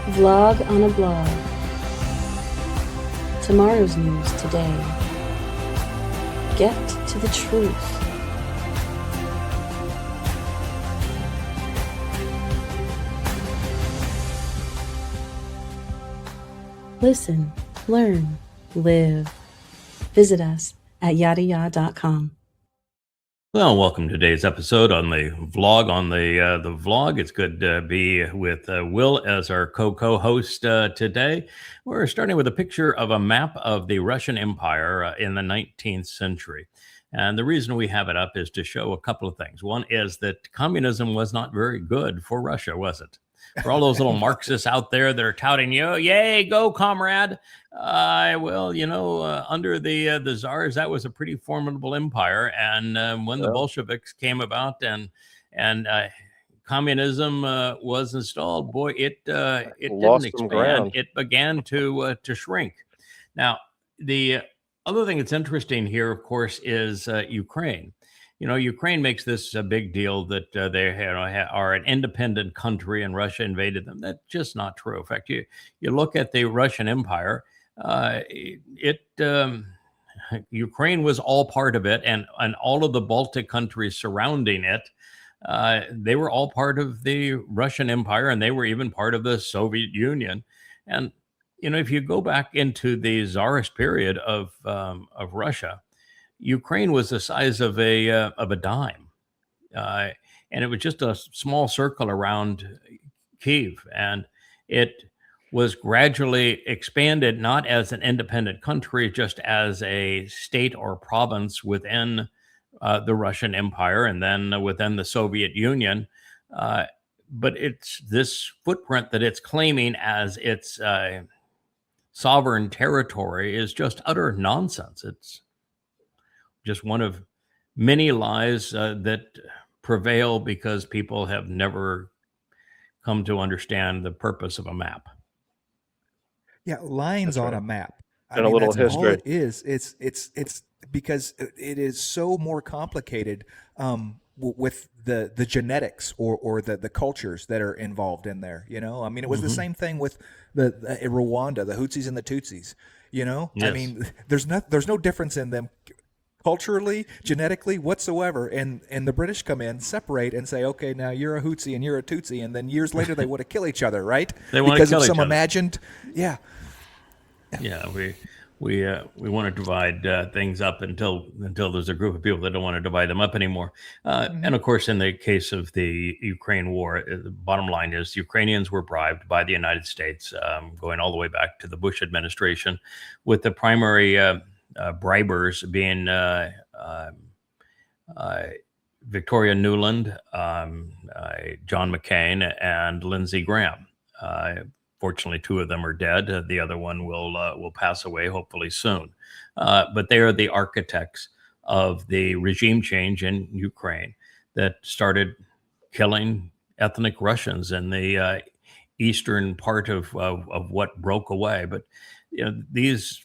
Vlog on a blog. Tomorrow's news today. Get to the truth. Listen, learn, live. Visit us at yahowah.com. Well, welcome to today's episode on the vlog. The vlog, it's good to be with Will as our co-host today. We're starting with a picture of a map of the Russian Empire in the 19th century. And the reason we have it up is to show a couple of things. One is that communism was not very good for Russia, was it? For all those little Marxists out there that are touting you, yay, go, comrade. Under the czars, that was a pretty formidable empire. And when the Bolsheviks came about and communism was installed, boy, it didn't expand. It began to shrink. Now, the other thing that's interesting here, of course, is Ukraine. You know, Ukraine makes this a big deal that they are an independent country and Russia invaded them. That's just not true. In fact, you look at the Russian Empire, Ukraine was all part of it, and all of the Baltic countries surrounding it, they were all part of the Russian Empire, and they were even part of the Soviet Union. And you know, if you go back into the Tsarist period of Russia, Ukraine was the size of a dime, and it was just a small circle around Kyiv, and it was gradually expanded not as an independent country, just as a state or province within the Russian Empire, and then within the Soviet Union. But it's this footprint that it's claiming as its sovereign territory is just utter nonsense. It's just one of many lies that prevail because people have never come to understand the purpose of a map. Yeah, lines on a map. And a little history. All it is. It's because it is so more complicated with the genetics or the cultures that are involved in there. You know, I mean, it was the same thing with the Rwanda, the Hutsis and the Tutsis. You know, yes. I mean, there's no difference in them culturally, genetically, whatsoever, and the British come in, separate, and say, okay, now you're a Hutsi and you're a Tutsi, and then years later they want to kill each other, right? They want to kill each other. Because of some imagined, yeah. We want to divide things up until there's a group of people that don't want to divide them up anymore. And of course, in the case of the Ukraine war, the bottom line is Ukrainians were bribed by the United States, going all the way back to the Bush administration, with the primary bribers being Victoria Nuland, John McCain, and Lindsey Graham. Fortunately, two of them are dead. The other one will pass away hopefully soon. But they are the architects of the regime change in Ukraine that started killing ethnic Russians in the eastern part of what broke away. But you know, these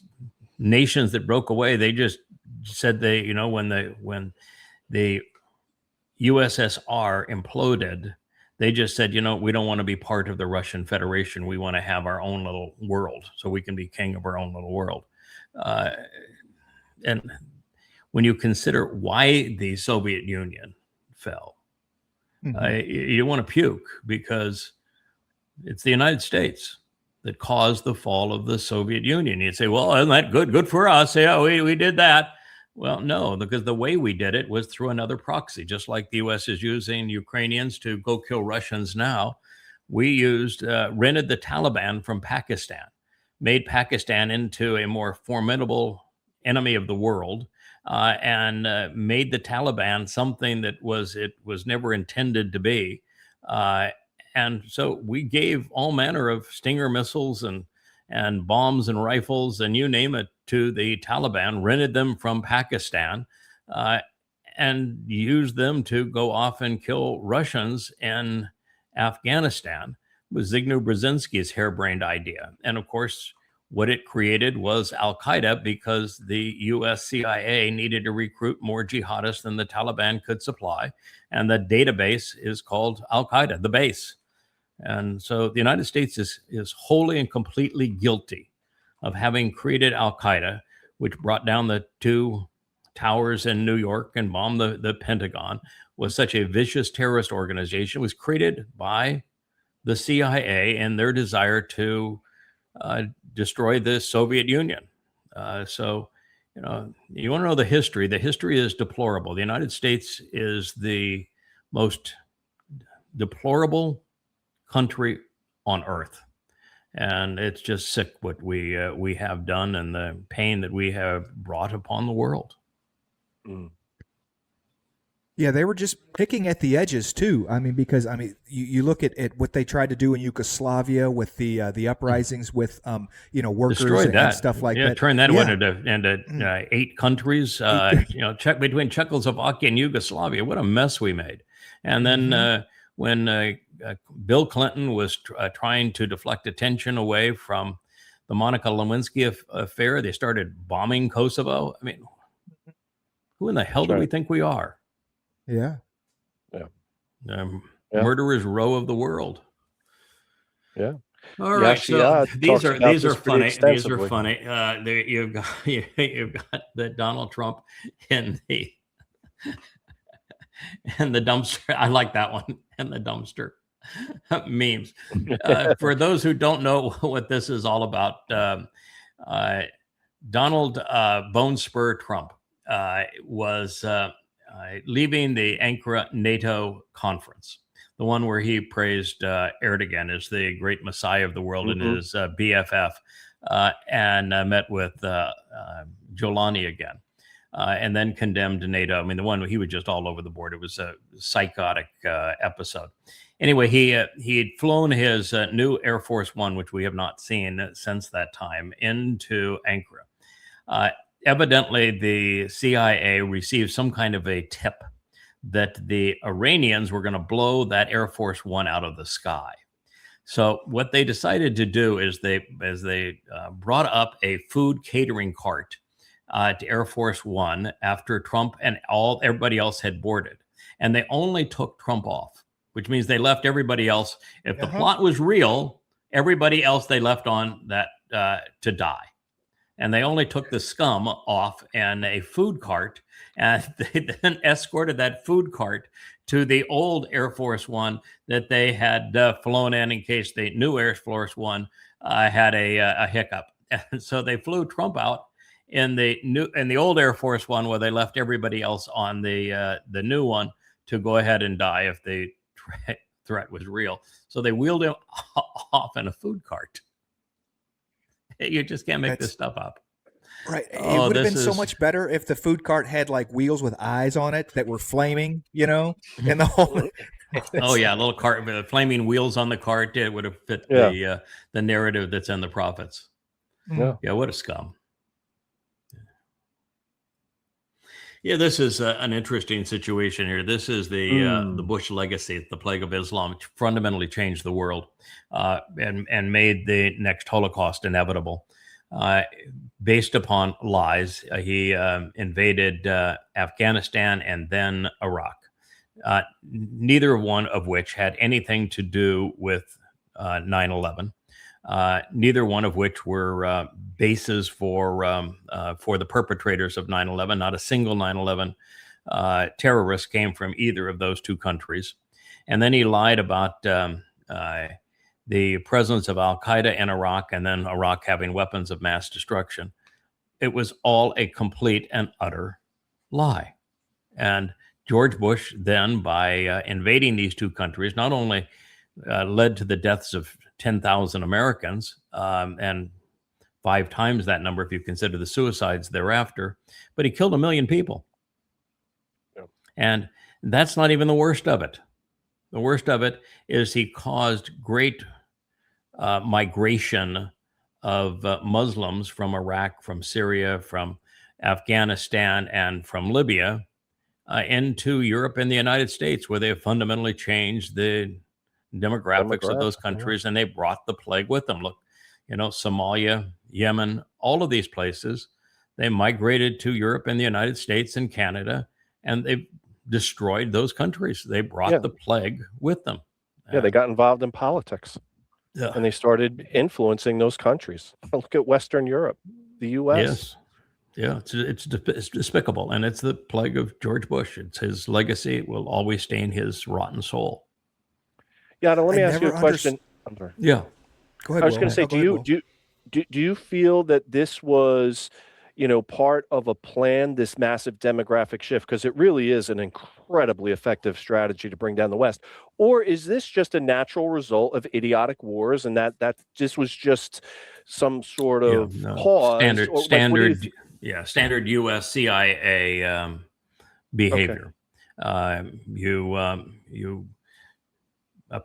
nations that broke away, they just said when the USSR imploded, they just said, we don't want to be part of the Russian Federation. We want to have our own little world so we can be king of our own little world. And when you consider why the Soviet Union fell, you want to puke, because it's the United States that caused the fall of the Soviet Union. You'd say, well, isn't that good? Good for us. Yeah, we did that. Well, no, because the way we did it was through another proxy, just like the U.S. is using Ukrainians to go kill Russians now. We rented the Taliban from Pakistan, made Pakistan into a more formidable enemy of the world, and made the Taliban something that it was never intended to be. And so we gave all manner of Stinger missiles and bombs and rifles and you name it to the Taliban, rented them from Pakistan, and used them to go off and kill Russians in Afghanistan. It was Zbigniew Brzezinski's harebrained idea. And of course, what it created was Al-Qaeda, because the US CIA needed to recruit more jihadists than the Taliban could supply. And the database is called Al-Qaeda, the base. And so the United States is wholly and completely guilty of having created Al-Qaeda, which brought down the two towers in New York and bombed the Pentagon, was such a vicious terrorist organization. It was created by the CIA and their desire to destroy the Soviet Union. So, you know, you want to know the history. The history is deplorable. The United States is the most deplorable country on earth, and it's just sick what we have done and the pain that we have brought upon the world. Yeah, they were just picking at the edges too. I mean, because you look at what they tried to do in Yugoslavia with the uprisings with workers and stuff like that. Turn that into 8 countries. Between Czechoslovakia and Yugoslavia, what a mess we made. And then when Bill Clinton was trying to deflect attention away from the Monica Lewinsky affair, they started bombing Kosovo. I mean, who in the hell do we think we are? Yeah. Murderer's row of the world. Yeah. All right. So these are funny. These are funny. You've got the Donald Trump in the dumpster. I like that one. In the dumpster memes. For those who don't know what this is all about, Donald Bone Spur Trump was leaving the Ankara NATO conference, the one where he praised Erdogan as the great messiah of the world and his BFF, and met with Jolani again, and then condemned NATO. I mean, the one he was just all over the board. It was a psychotic episode. Anyway, he had flown his new Air Force One, which we have not seen since that time, into Ankara. Evidently, the CIA received some kind of a tip that the Iranians were going to blow that Air Force One out of the sky. So what they decided to do is they brought up a food catering cart to Air Force One after Trump and everybody else had boarded. And they only took Trump off, which means they left everybody else. If the plot was real, everybody else they left on that to die. And they only took the scum off and a food cart, and they then escorted that food cart to the old Air Force One that they had flown in case the new Air Force One had a hiccup. And so they flew Trump out in the old Air Force One, where they left everybody else on the new one to go ahead and die if the threat was real. So they wheeled him off in a food cart. You just can't make this stuff up. Right. It would have been so much better if the food cart had like wheels with eyes on it that were flaming, and the whole. Oh yeah, a little cart with flaming wheels on the cart. It would have fit the narrative that's in the prophets. Yeah, what a scum. Yeah, this is an interesting situation here. This is the Bush legacy, the plague of Islam, which fundamentally changed the world and made the next Holocaust inevitable. Based upon lies, he invaded Afghanistan and then Iraq, neither one of which had anything to do with 9/11. Neither one of which were bases for the perpetrators of 9/11. Not a single 9/11 terrorist came from either of those two countries. And then he lied about the presence of Al-Qaeda in Iraq, and then Iraq having weapons of mass destruction. It was all a complete and utter lie. And George Bush then, by invading these two countries, not only led to the deaths of 10,000 Americans, and 5 times that number if you consider the suicides thereafter, but he killed 1 million people. Yeah. And that's not even the worst of it. The worst of it is he caused great migration of Muslims from Iraq, from Syria, from Afghanistan, and from Libya into Europe and the United States, where they have fundamentally changed the demographics of those countries, and they brought the plague with them. Look, Somalia, Yemen, all of these places, they migrated to Europe and the United States and Canada, and they destroyed those countries. They brought the plague with them. Yeah, they got involved in politics Yeah. and they started influencing those countries. Look at Western Europe, the U.S. Yes. Yeah, it's despicable, and it's the plague of George Bush. It's his legacy. It will always stain his rotten soul. Yeah, now let me I ask you a never question. I'm sorry. Yeah. Go ahead. I was Will. going to say, No, go ahead, Will. do you feel that this was, part of a plan, this massive demographic shift? Because it really is an incredibly effective strategy to bring down the West. Or is this just a natural result of idiotic wars, and that this was just some sort of pause? Standard, or, like, standard, standard U.S. CIA behavior. You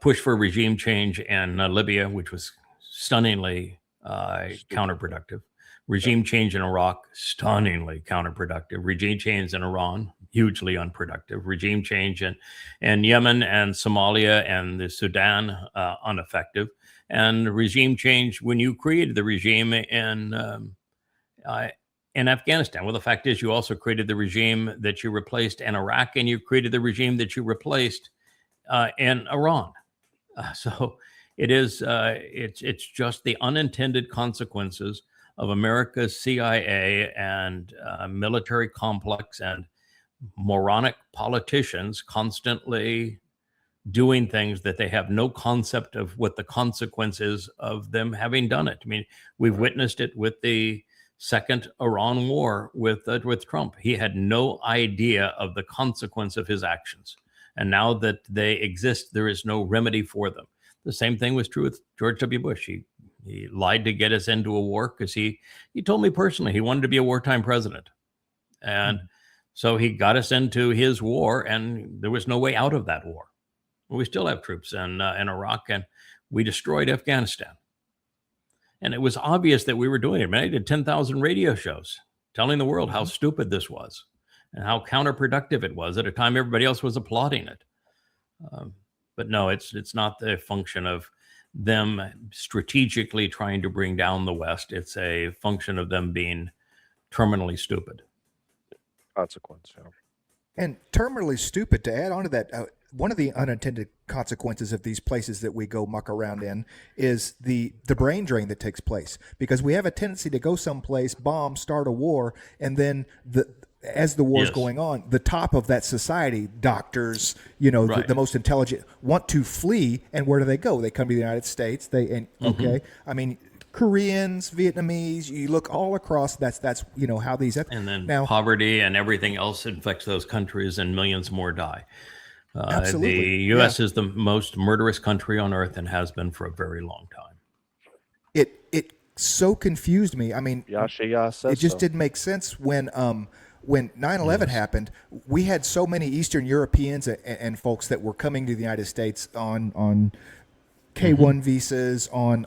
push for regime change in Libya, which was stunningly counterproductive. Regime change in Iraq, stunningly counterproductive. Regime change in Iran, hugely unproductive. Regime change in Yemen and Somalia and the Sudan, ineffective. And regime change when you created the regime in Afghanistan. Well, the fact is, you also created the regime that you replaced in Iraq, and you created the regime that you replaced in Iran. So it is. It's just the unintended consequences of America's CIA and military complex and moronic politicians constantly doing things that they have no concept of what the consequences of them having done it. I mean, we've witnessed it with the second Iran war with Trump. He had no idea of the consequence of his actions. And now that they exist, there is no remedy for them. The same thing was true with George W. Bush. He lied to get us into a war because he told me personally he wanted to be a wartime president. And so he got us into his war, and there was no way out of that war. We still have troops in Iraq, and we destroyed Afghanistan. And it was obvious that we were doing it. Man, I did 10,000 radio shows telling the world how stupid this was and how counterproductive it was at a time everybody else was applauding it. But no, it's not the function of them strategically trying to bring down the West. It's a function of them being terminally stupid. Consequence. Yeah. And terminally stupid, to add on to that, one of the unintended consequences of these places that we go muck around in is the brain drain that takes place, because we have a tendency to go someplace, bomb, start a war, and then as the war is going on, the top of that society, doctors, the most intelligent, want to flee. And where do they go? They come to the United States. I mean, Koreans, Vietnamese, you look all across, that's how these... And then poverty and everything else infects those countries, and millions more die. Absolutely. The U.S. is the most murderous country on earth and has been for a very long time. It so confused me. I mean, it just didn't make sense when 9/11 happened. We had so many Eastern Europeans and folks that were coming to the United States on K-1 visas, on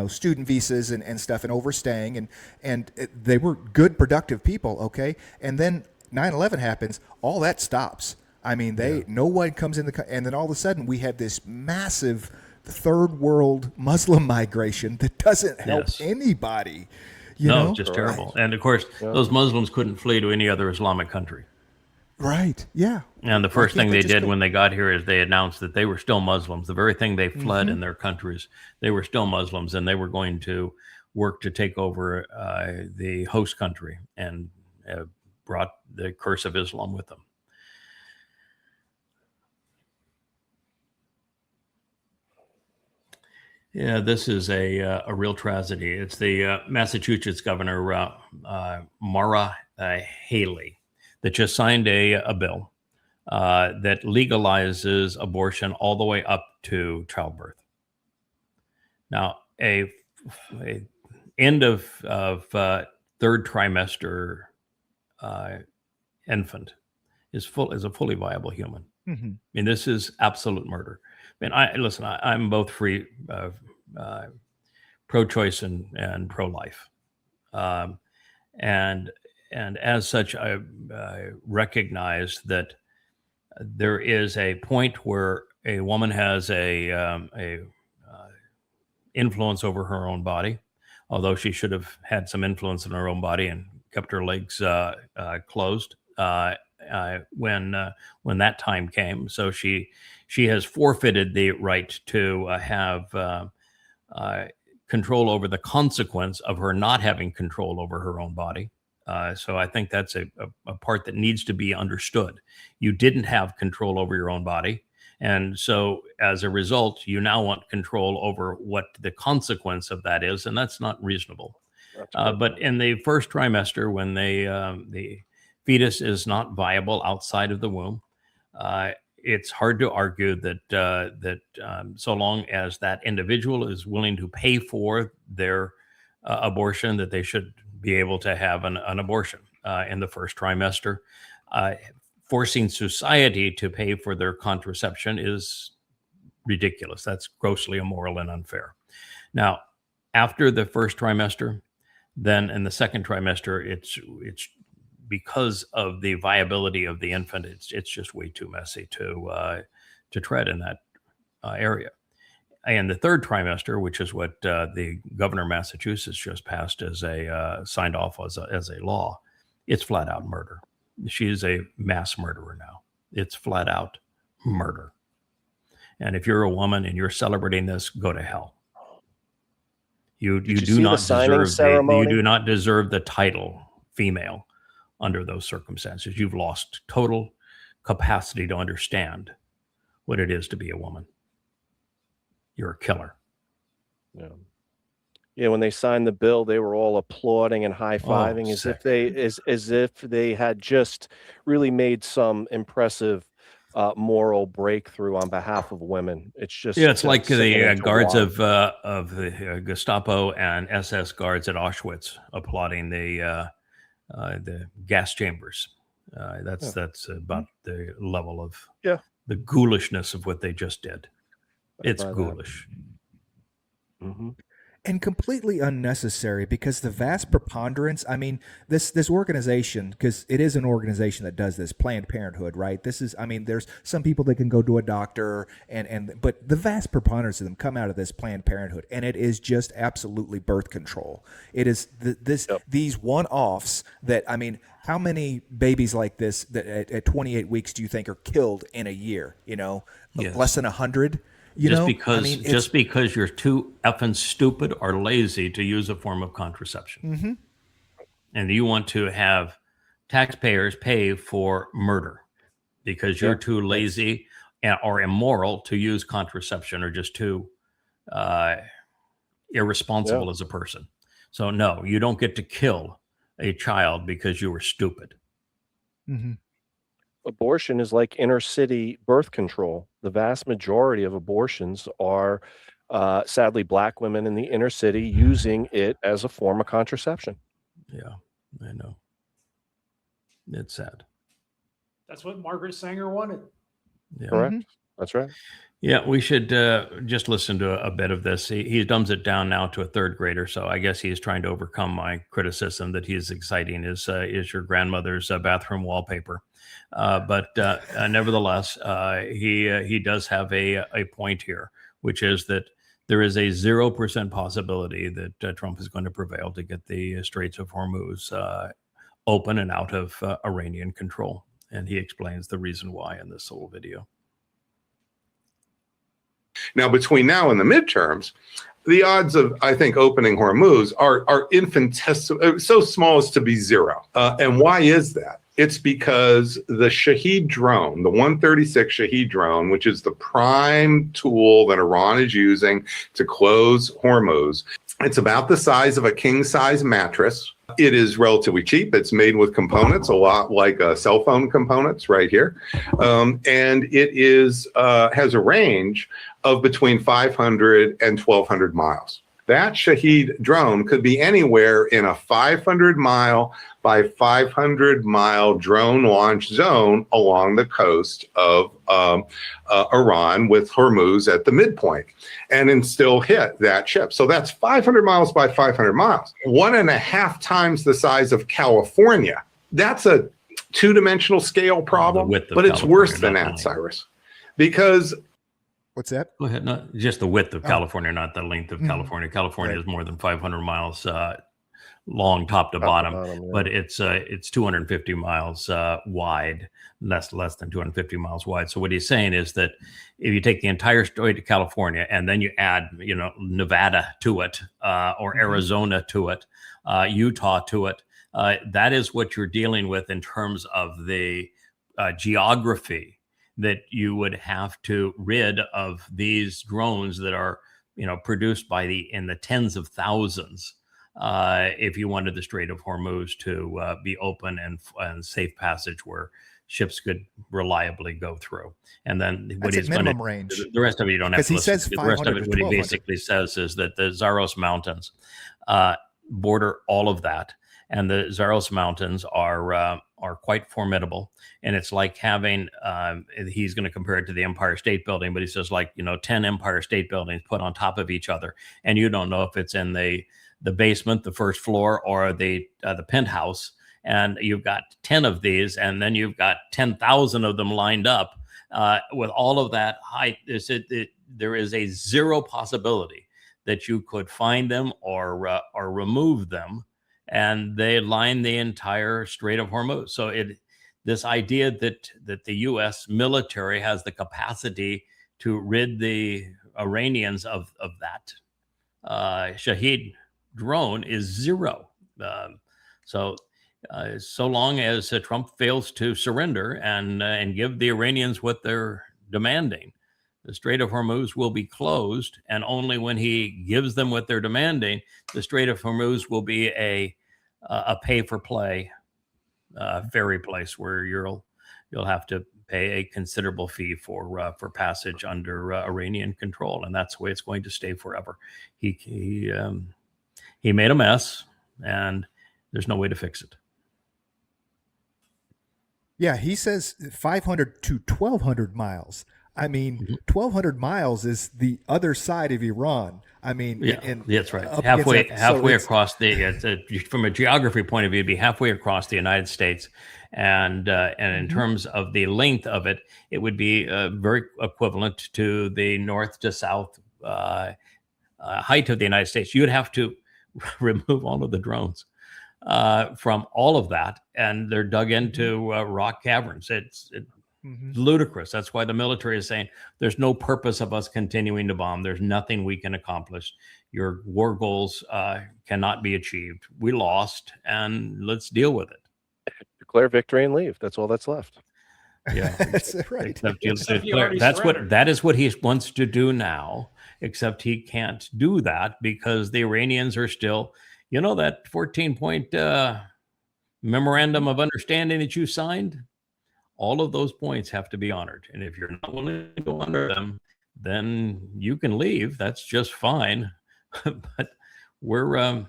student visas and stuff, and overstaying, and they were good, productive people. Okay, and then 9/11 happens. All that stops. I mean, no one comes in and then all of a sudden we have this massive third world Muslim migration that doesn't help anybody. It's just terrible. And of course, those Muslims couldn't flee to any other Islamic country. Right. Yeah. And the first thing they did when they got here is they announced that they were still Muslims. The very thing they fled in their countries, they were still Muslims, and they were going to work to take over the host country, and brought the curse of Islam with them. Yeah, this is a real tragedy. It's the Massachusetts Governor Maura Healey that just signed a bill that legalizes abortion all the way up to childbirth. Now, a end of third trimester infant is a fully viable human. I mean, this is absolute murder. I mean, I'm both free, pro-choice and pro-life, and as such, I recognize that there is a point where a woman has a influence over her own body, although she should have had some influence in her own body and kept her legs closed when that time came. So she has forfeited the right to have control over the consequence of her not having control over her own body. So I think that's a part that needs to be understood. You didn't have control over your own body. And so as a result, you now want control over what the consequence of that is. And that's not reasonable. But in the first trimester, when the fetus is not viable outside of the womb, it's hard to argue that so long as that individual is willing to pay for their abortion, that they should be able to have an abortion in the first trimester. Forcing society to pay for their contraception is ridiculous. That's grossly immoral and unfair. Now, after the first trimester, then in the second trimester, it's because of the viability of the infant, it's just way too messy to tread in that area. And the third trimester, which is what the governor of Massachusetts just passed as signed off as a law, it's flat out murder. She is a mass murderer now. It's flat out murder. And if you're a woman and you're celebrating this, go to hell. You do not deserve the title female under those circumstances. You've lost total capacity to understand what it is to be a woman. You're a killer. Yeah. Yeah, when they signed the bill, they were all applauding and high-fiving as if they had just really made some impressive moral breakthrough on behalf of women. It's just it's like the guards of the Gestapo and SS guards at Auschwitz applauding the gas chambers. That's about the level of the ghoulishness of what they just did. It's ghoulish. Mm-hmm. And completely unnecessary, because the vast preponderance, I mean, this organization, because it is an organization that does this, Planned Parenthood, right? This is, I mean, there's some people that can go to a doctor, but the vast preponderance of them come out of this Planned Parenthood, and it is just absolutely birth control. It is these one-offs that, I mean, how many babies like this that at 28 weeks do you think are killed in a year? You know, less than 100. Just because you're too effing stupid or lazy to use a form of contraception. Mm-hmm. And you want to have taxpayers pay for murder because you're too lazy or immoral to use contraception, or just too irresponsible as a person. So no, you don't get to kill a child because you were stupid. Mm-hmm. Abortion is like inner city birth control. The vast majority of abortions are sadly Black women in the inner city using it as a form of contraception. Yeah, I know. It's sad. That's what Margaret Sanger wanted. Yeah. Correct. Mm-hmm. That's right. Yeah, we should just listen to a bit of this. He dumbs it down now to a third grader, so I guess he's trying to overcome my criticism that he's exciting is your grandmother's bathroom wallpaper. But nevertheless, he does have a point here, which is that there is a 0% possibility that Trump is going to prevail to get the Straits of Hormuz open and out of Iranian control. And he explains the reason why in this whole video. Now, between now and the midterms, the odds of, I think, opening Hormuz are infinitesimal, so small as to be zero. And why is that? It's because the Shahed drone, the 136 Shahed drone, which is the prime tool that Iran is using to close Hormuz, it's about the size of a king-size mattress. It is relatively cheap. It's made with components, a lot like cell phone components right here. And it is has a range of between 500 and 1,200 miles. That Shahed drone could be anywhere in a 500-mile by 500-mile drone launch zone along the coast of Iran, with Hormuz at the midpoint, and then still hit that ship. So that's 500 miles by 500 miles, 1.5 times the size of California. That's a two-dimensional scale problem, but it's worse than that, Cyrus, because... What's that? Go ahead. Not just the width of California, not the length of California. California is more than 500 miles long top to bottom, yeah. but it's 250 miles wide, less than 250 miles wide. So what he's saying is that if you take the entire state of California and then you add, Nevada to it, or Arizona to it, Utah to it, that is what you're dealing with in terms of the geography that you would have to rid of these drones that are, produced in the tens of thousands. If you wanted the Strait of Hormuz to be open and safe passage where ships could reliably go through. And then what That's he's at going minimum to, range. the rest of it you don't have Because to he listen says to. The rest of 500 it, to what he 1200. basically says is that the Zaros Mountains border all of that. And the Zaros Mountains are quite formidable. And it's like having, he's going to compare it to the Empire State Building, but he says 10 Empire State Buildings put on top of each other. And you don't know if it's in the basement, the first floor, or the penthouse. And you've got 10 of these, and then you've got 10,000 of them lined up with all of that height. There is a zero possibility that you could find them or remove them, and they line the entire Strait of Hormuz. So this idea that the U.S. military has the capacity to rid the Iranians of that Shahed drone is zero. So long as Trump fails to surrender and give the Iranians what they're demanding, the Strait of Hormuz will be closed. And only when he gives them what they're demanding, the Strait of Hormuz will be a pay-for-play ferry place where you'll have to pay a considerable fee for passage under Iranian control, and that's the way it's going to stay forever. He made a mess, and there's no way to fix it. Yeah, he says 500 to 1,200 miles. I mean, 1,200 miles is the other side of Iran. I mean, that's right. up Halfway against that. So across from a geography point of view, it'd be halfway across the United States, and in terms of the length of it, it would be very equivalent to the north to south height of the United States. You'd have to remove all of the drones from all of that, and they're dug into rock caverns. It's ludicrous. That's why the military is saying there's no purpose of us continuing to bomb. There's nothing we can accomplish. Your war goals cannot be achieved. We lost, and let's deal with it. Declare victory and leave. That's all that's left. Yeah, that's right. That is what he wants to do now, except he can't do that because the Iranians are still, that 14-point memorandum of understanding that you signed. All of those points have to be honored. And if you're not willing to honor them, then you can leave. That's just fine. But we're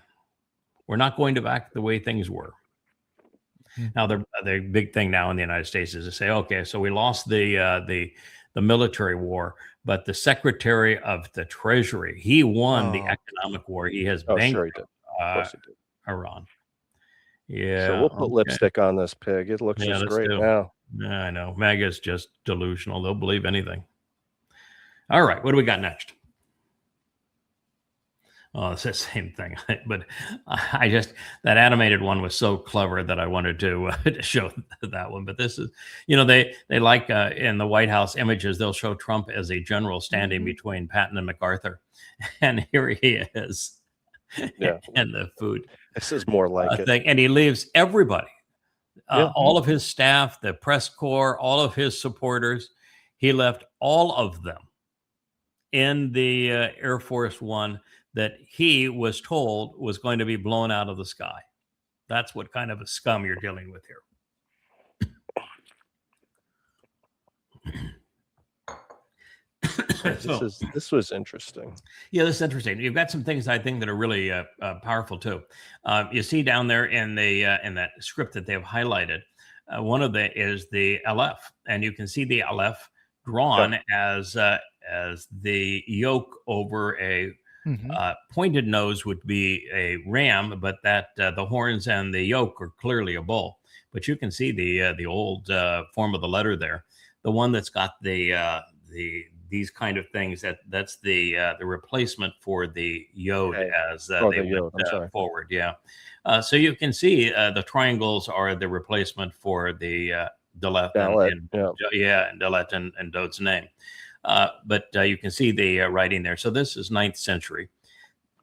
not going to back the way things were. Now, the big thing now in the United States is to say, okay, so we lost the military war, but the Secretary of the Treasury, he won the economic war. He has bankrupt Iran. Yeah. So we'll put lipstick on this pig. It looks just great now. Yeah, I know. MAGA is just delusional. They'll believe anything. All right. What do we got next? Oh, it's the same thing. But that animated one was so clever that I wanted to show that one. But this is, they like in the White House images, they'll show Trump as a general standing between Patton and MacArthur. And here he is. Yeah. And the food. This is more like it. And he leaves everybody. All of his staff, the press corps, all of his supporters, he left all of them in the Air Force One that he was told was going to be blown out of the sky. That's what kind of a scum you're dealing with here. This was interesting. Yeah, this is interesting. You've got some things I think that are really powerful too. You see down there in that script that they've highlighted, one of the is the LF, and you can see the LF drawn as the yoke over a pointed nose would be a ram, but that the horns and the yoke are clearly a bull. But you can see the old form of the letter there. The one that's got the these kind of things. That's the replacement for the yod Okay. as Oh, they the yod, I'm went sorry. forward. Yeah. So you can see the triangles are the replacement for the Dalet Dalet, and Dalet and Dod's name. But you can see the writing there. So this is 9th century.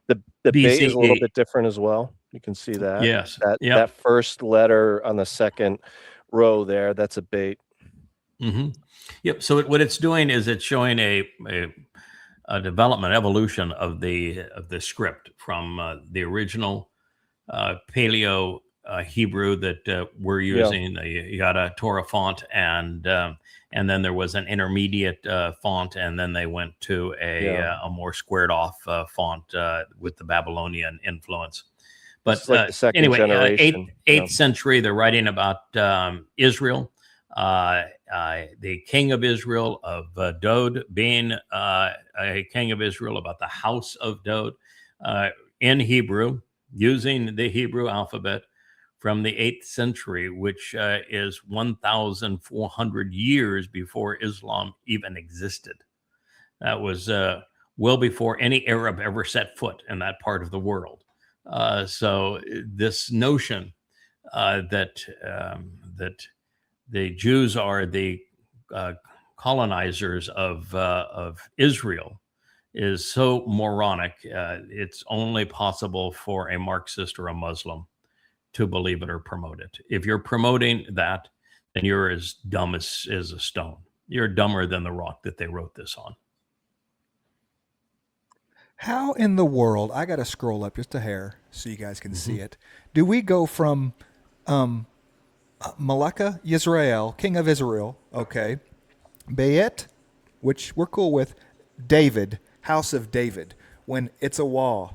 The bait is a little BCE. bit different as well. You can see that. Yes. That Yep. that first letter on the second row there, that's a bait. Mm-hmm. Yep. So what it's doing is it's showing a development, evolution of the script from the original Paleo Hebrew that we're using, the Yada Torah font, and then there was an intermediate font, and then they went to a more squared off font with the Babylonian influence. But It's like the second anyway, generation. 8th century, they're writing about Israel. The king of Israel of Dod being a king of Israel, about the House of Dowd in Hebrew, using the Hebrew alphabet from the 8th century, which is 1,400 years before Islam even existed. That was well before any Arab ever set foot in that part of the world. So this notion that the Jews are the colonizers of Israel is so moronic. It's only possible for a Marxist or a Muslim to believe it or promote it. If you're promoting that, then you're as dumb as a stone. You're dumber than the rock that they wrote this on. How in the world, I got to scroll up just a hair so you guys can see it. Do we go from Malika, Yisrael, king of Israel, okay, Bayet, which we're cool with, David, house of David, when it's a wah,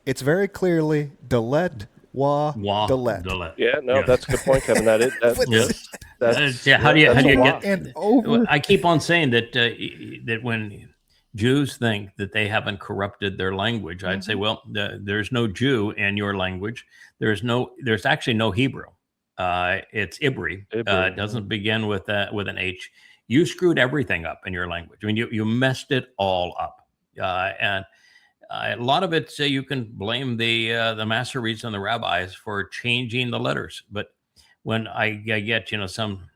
it's very clearly Dalet, wah, Dalet. Yeah, no, that's a good point, Kevin. That is, Yes. that's How do you get? And over. I keep on saying that that when Jews think that they haven't corrupted their language, I'd say, well, there's no Jew in your language. There's actually no Hebrew. It's Ibri. It doesn't begin with an H. You screwed everything up in your language. I mean, you messed it all up, and a lot of it. You can blame the Masoretes and the rabbis for changing the letters. But when I get, some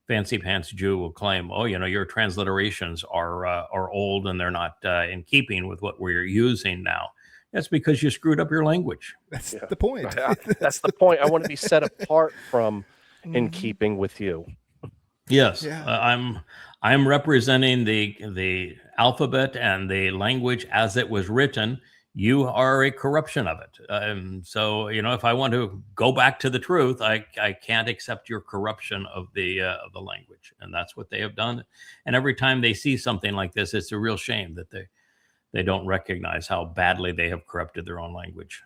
fancy pants Jew will claim, oh, your transliterations are old and they're not in keeping with what we're using now. That's because you screwed up your language. That's the point. That's the point. I want to be set apart from in keeping with you. Yes, Yeah. I'm representing the alphabet and the language as it was written. You are a corruption of it. So if I want to go back to the truth, I can't accept your corruption of the language, and that's what they have done. And every time they see something like this, it's a real shame that they don't recognize how badly they have corrupted their own language.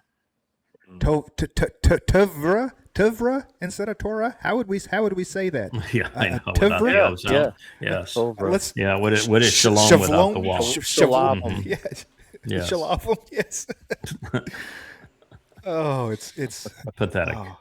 Tuvra instead of Torah. How would we say that? Yeah, I know. Tuvra? Without the yes. Let's What is shalom without the wall? Shalom. Mhm. Yes. Yes. Shalom. Yes. Oh, it's Pathetic. oh.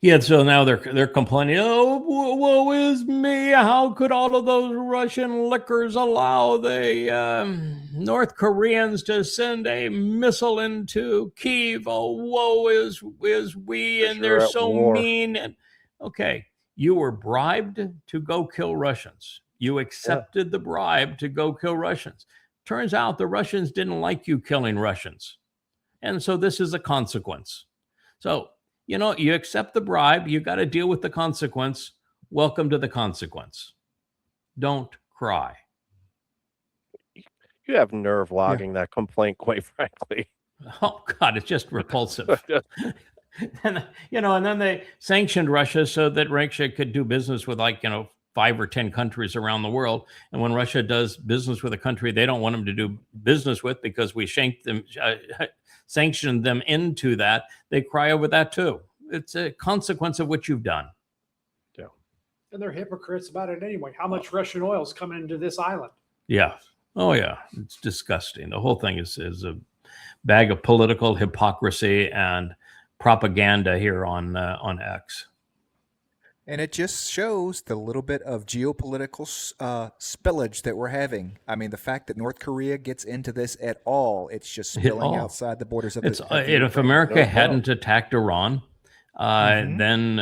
Yeah, so now they're complaining. Oh, woe is me! How could all of those Russian lickers allow the North Koreans to send a missile into Kyiv? Oh, woe is we, and they're so mean. And okay, you were bribed to go kill Russians. You accepted the bribe to go kill Russians. Turns out the Russians didn't like you killing Russians, and so this is a consequence. So. You accept the bribe, you got to deal with the consequence. Welcome to the consequence. Don't cry. You have nerve logging that complaint, quite frankly. Oh, God, it's just repulsive. And then they sanctioned Russia so that Russia could do business with 5 or 10 countries around the world. And when Russia does business with a country they don't want them to do business with because we sanctioned them into that, they cry over that too. It's a consequence of what you've done. Yeah. And they're hypocrites about it anyway. How much Russian oil is coming into this island? Yeah. Oh, yeah. It's disgusting. The whole thing is a bag of political hypocrisy and propaganda here on X. And it just shows the little bit of geopolitical spillage that we're having. I mean, the fact that North Korea gets into this at all, it's just spilling all. outside the borders of It's the of if Ukraine. America No hadn't attacked Iran, Mhm. then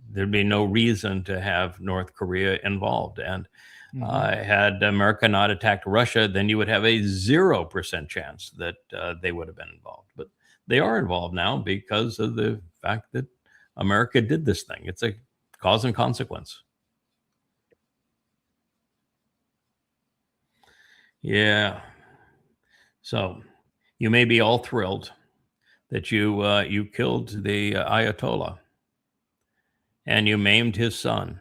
there'd be no reason to have North Korea involved. And Mhm. had America not attacked Russia, then you would have a 0% chance that they would have been involved. But they are involved now because of the fact that America did this thing. It's a cause and consequence. Yeah. So you may be all thrilled that you killed the Ayatollah, and you maimed his son,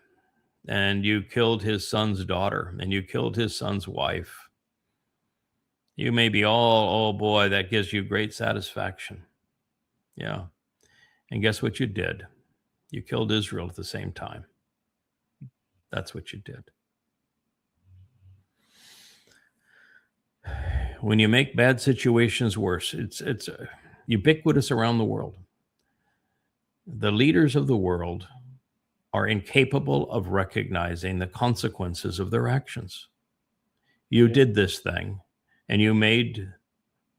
and you killed his son's daughter, and you killed his son's wife. You may be all, oh boy, that gives you great satisfaction. Yeah. And guess what you did? You killed Israel at the same time. That's what you did. When you make bad situations worse, it's ubiquitous around the world. The leaders of the world are incapable of recognizing the consequences of their actions. You did this thing, and you made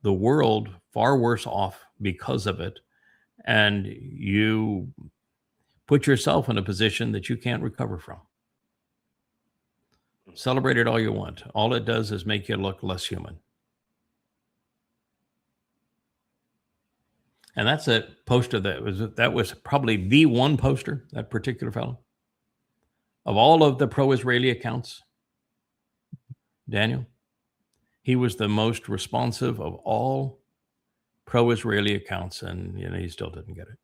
the world far worse off because of it, and you put yourself in a position that you can't recover from. Celebrate it all you want. All it does is make you look less human. And that's a poster that was probably the one poster, that particular fellow. Of all of the pro-Israeli accounts, Daniel, he was the most responsive of all pro-Israeli accounts, and he still didn't get it.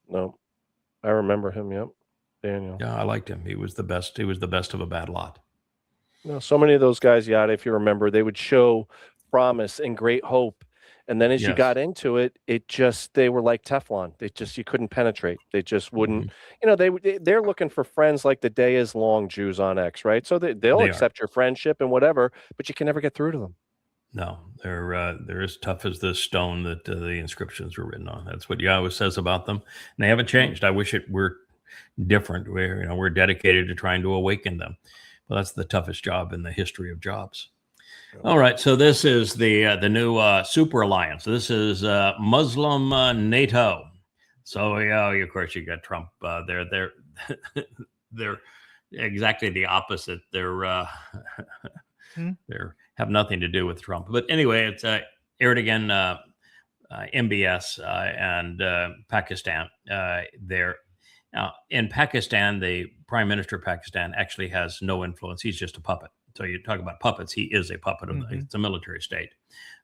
No, I remember him. Yep, Daniel. Yeah, I liked him. He was the best. He was the best of a bad lot. No, so many of those guys, Yada, if you remember, they would show promise and great hope. And then as you Yes. got into it, they were like Teflon. You couldn't penetrate. They just wouldn't, they're looking for friends like the day is long Jews on X, right? So they'll They are. accept your friendship and whatever, but you can never get through to them. No, they're as tough as the stone that the inscriptions were written on. That's what Yahowah says about them, and they haven't changed. I wish it were different. We're dedicated to trying to awaken them. Well, that's the toughest job in the history of jobs. All right, so this is the new super alliance. This is Muslim NATO. So of course you got Trump. They're exactly the opposite. They're have nothing to do with Trump. But anyway, it's Erdogan, MBS, and Pakistan. There. Now, in Pakistan, the prime minister of Pakistan actually has no influence. He's just a puppet. So you talk about puppets. He is a puppet of it's a military state.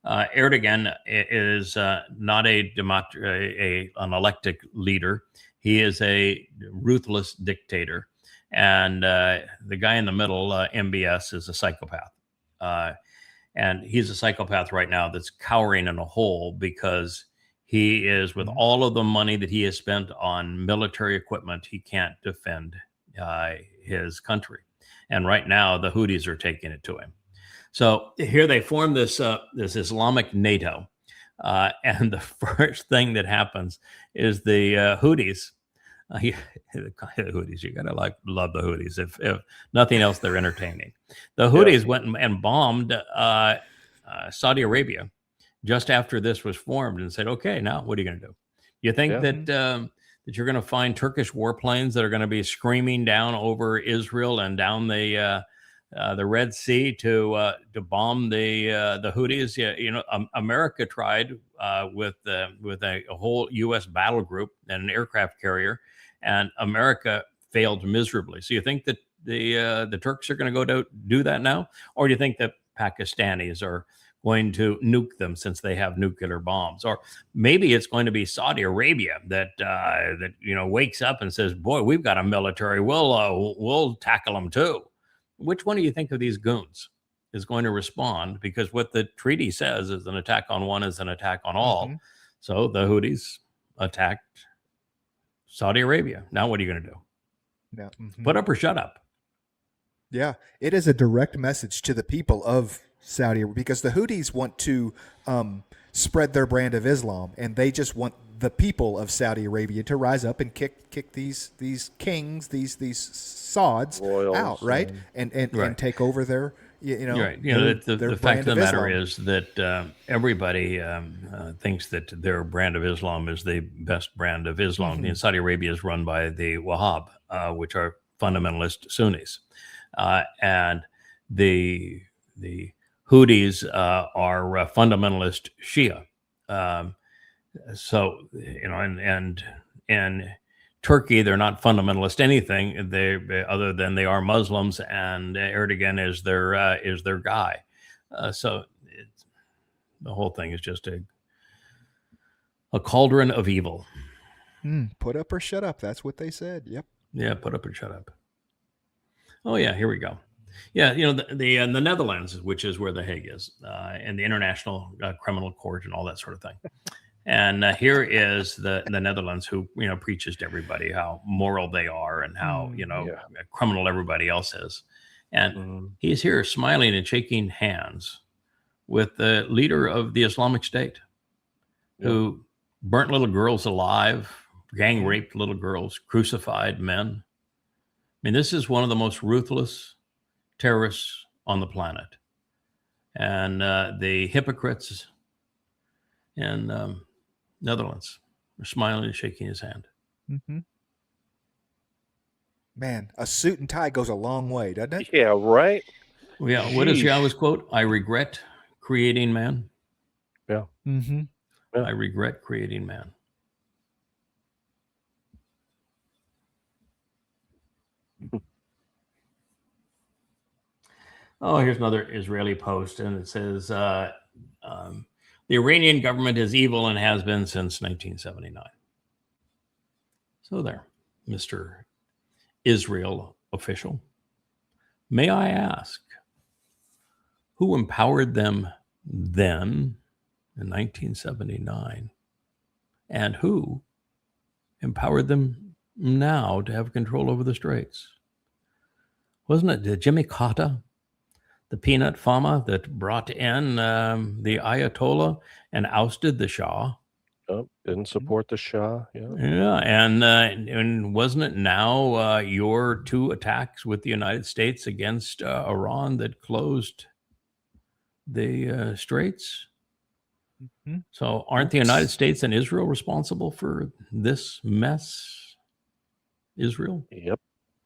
Erdogan is not an elected leader. He is a ruthless dictator. And the guy in the middle, MBS, is a psychopath. And he's a psychopath right now that's cowering in a hole because he is, with all of the money that he has spent on military equipment, he can't defend his country. And right now, the Houthis are taking it to him. So here they form this Islamic NATO. And the first thing that happens is the Houthis. The Houthis, you gotta love the Houthis. If nothing else, they're entertaining. The Houthis went and bombed Saudi Arabia just after this was formed and said, "Okay, now what are you going to do? You think that you're going to find Turkish warplanes that are going to be screaming down over Israel and down the Red Sea to bomb the Houthis?" America tried with a whole U.S. battle group and an aircraft carrier, and America failed miserably. So you think that the Turks are going to go do that now, or do you think that Pakistanis are going to nuke them since they have nuclear bombs? Or maybe it's going to be Saudi Arabia that wakes up and says, "Boy, we've got a military. We'll tackle them too." Which one do you think of these goons is going to respond? Because what the treaty says is an attack on one is an attack on all. So the Houthis attacked Saudi Arabia. Now what are you going to do? Yeah. Put up or shut up? Yeah, it is a direct message to the people of Saudi Arabia, because the Houthis want to spread their brand of Islam, and they just want the people of Saudi Arabia to rise up and kick these kings, these sods Royals, out, right? And Right. take over their Right. their The fact brand of the of matter Islam. is that everybody thinks that their brand of Islam is the best brand of Islam. Mhm. Saudi Arabia is run by the Wahhab, which are fundamentalist Sunnis, and the Houthis are fundamentalist Shia. So and Turkey, they're not fundamentalist anything. Other than they are Muslims, and Erdogan is their guy. So the whole thing is just a cauldron of evil. Put up or shut up. That's what they said. Yep. Yeah, put up or shut up. Oh yeah, here we go. Yeah, the Netherlands, which is where the Hague is, and the International Criminal Court and all that sort of thing. And here is the Netherlands, who preaches to everybody how moral they are and how criminal everybody else is. And he's here smiling and shaking hands with the leader of the Islamic State, who burnt little girls alive, gang raped little girls, crucified men. I mean, this is one of the most ruthless terrorists on the planet. And the hypocrites in Netherlands are smiling and shaking his hand. Mm-hmm. Man, a suit and tie goes a long way, doesn't it? Yeah, right. Well, yeah. What is Yahowah's quote? I regret creating man. Yeah. Mm-hmm. Yeah. I regret creating man. Oh, here's another Israeli post, and it says, the Iranian government is evil and has been since 1979. So there, Mr. Israel official. May I ask, who empowered them then in 1979, and who empowered them now to have control over the straits? Wasn't it Jimmy Carter, the peanut farmer, that brought in the Ayatollah and ousted the Shah? Oh, didn't support the Shah. Yeah. Yeah, and wasn't it now your two attacks with the United States against Iran that closed the straits? Mm-hmm. So aren't the United States and Israel responsible for this mess? Israel? Yep.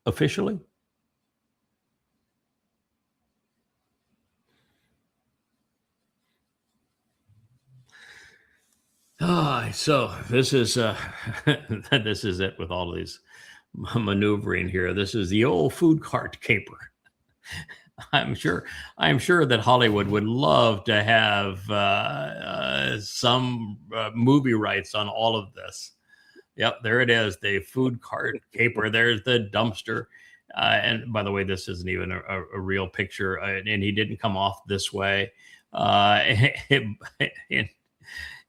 Officially? So this is this is it with all these maneuvering here. This is the old food cart caper. I'm sure that Hollywood would love to have some movie rights on all of this. Yep, there it is, the food cart caper. There's the dumpster. And by the way, this isn't even a real picture, and he didn't come off this way.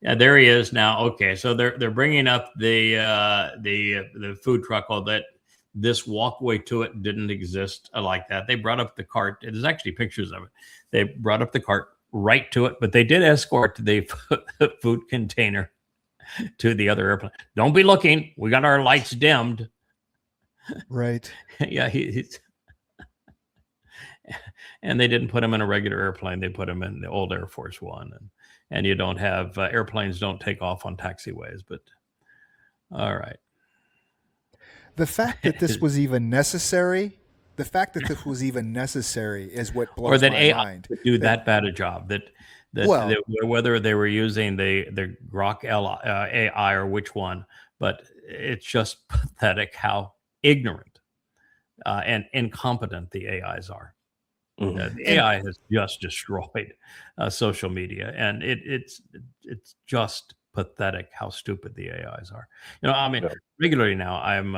Yeah, there he is now. Okay, so they're bringing up the food truck. All that, this walkway to it didn't exist like that. They brought up the cart. There's actually pictures of it. They brought up the cart right to it, but they did escort the food container to the other airplane. Don't be looking. We got our lights dimmed. Right. Yeah, he's. And they didn't put him in a regular airplane. They put him in the old Air Force One. And you don't have airplanes don't take off on taxiways, but all right. The fact that this was even necessary, is what blows or that my AI mind. could do that bad a job. Whether they were using the Grok AI or which one, but it's just pathetic how ignorant and incompetent the AIs are. The AI has just destroyed social media, and it's just pathetic how stupid the AIs are. I mean, regularly now I'm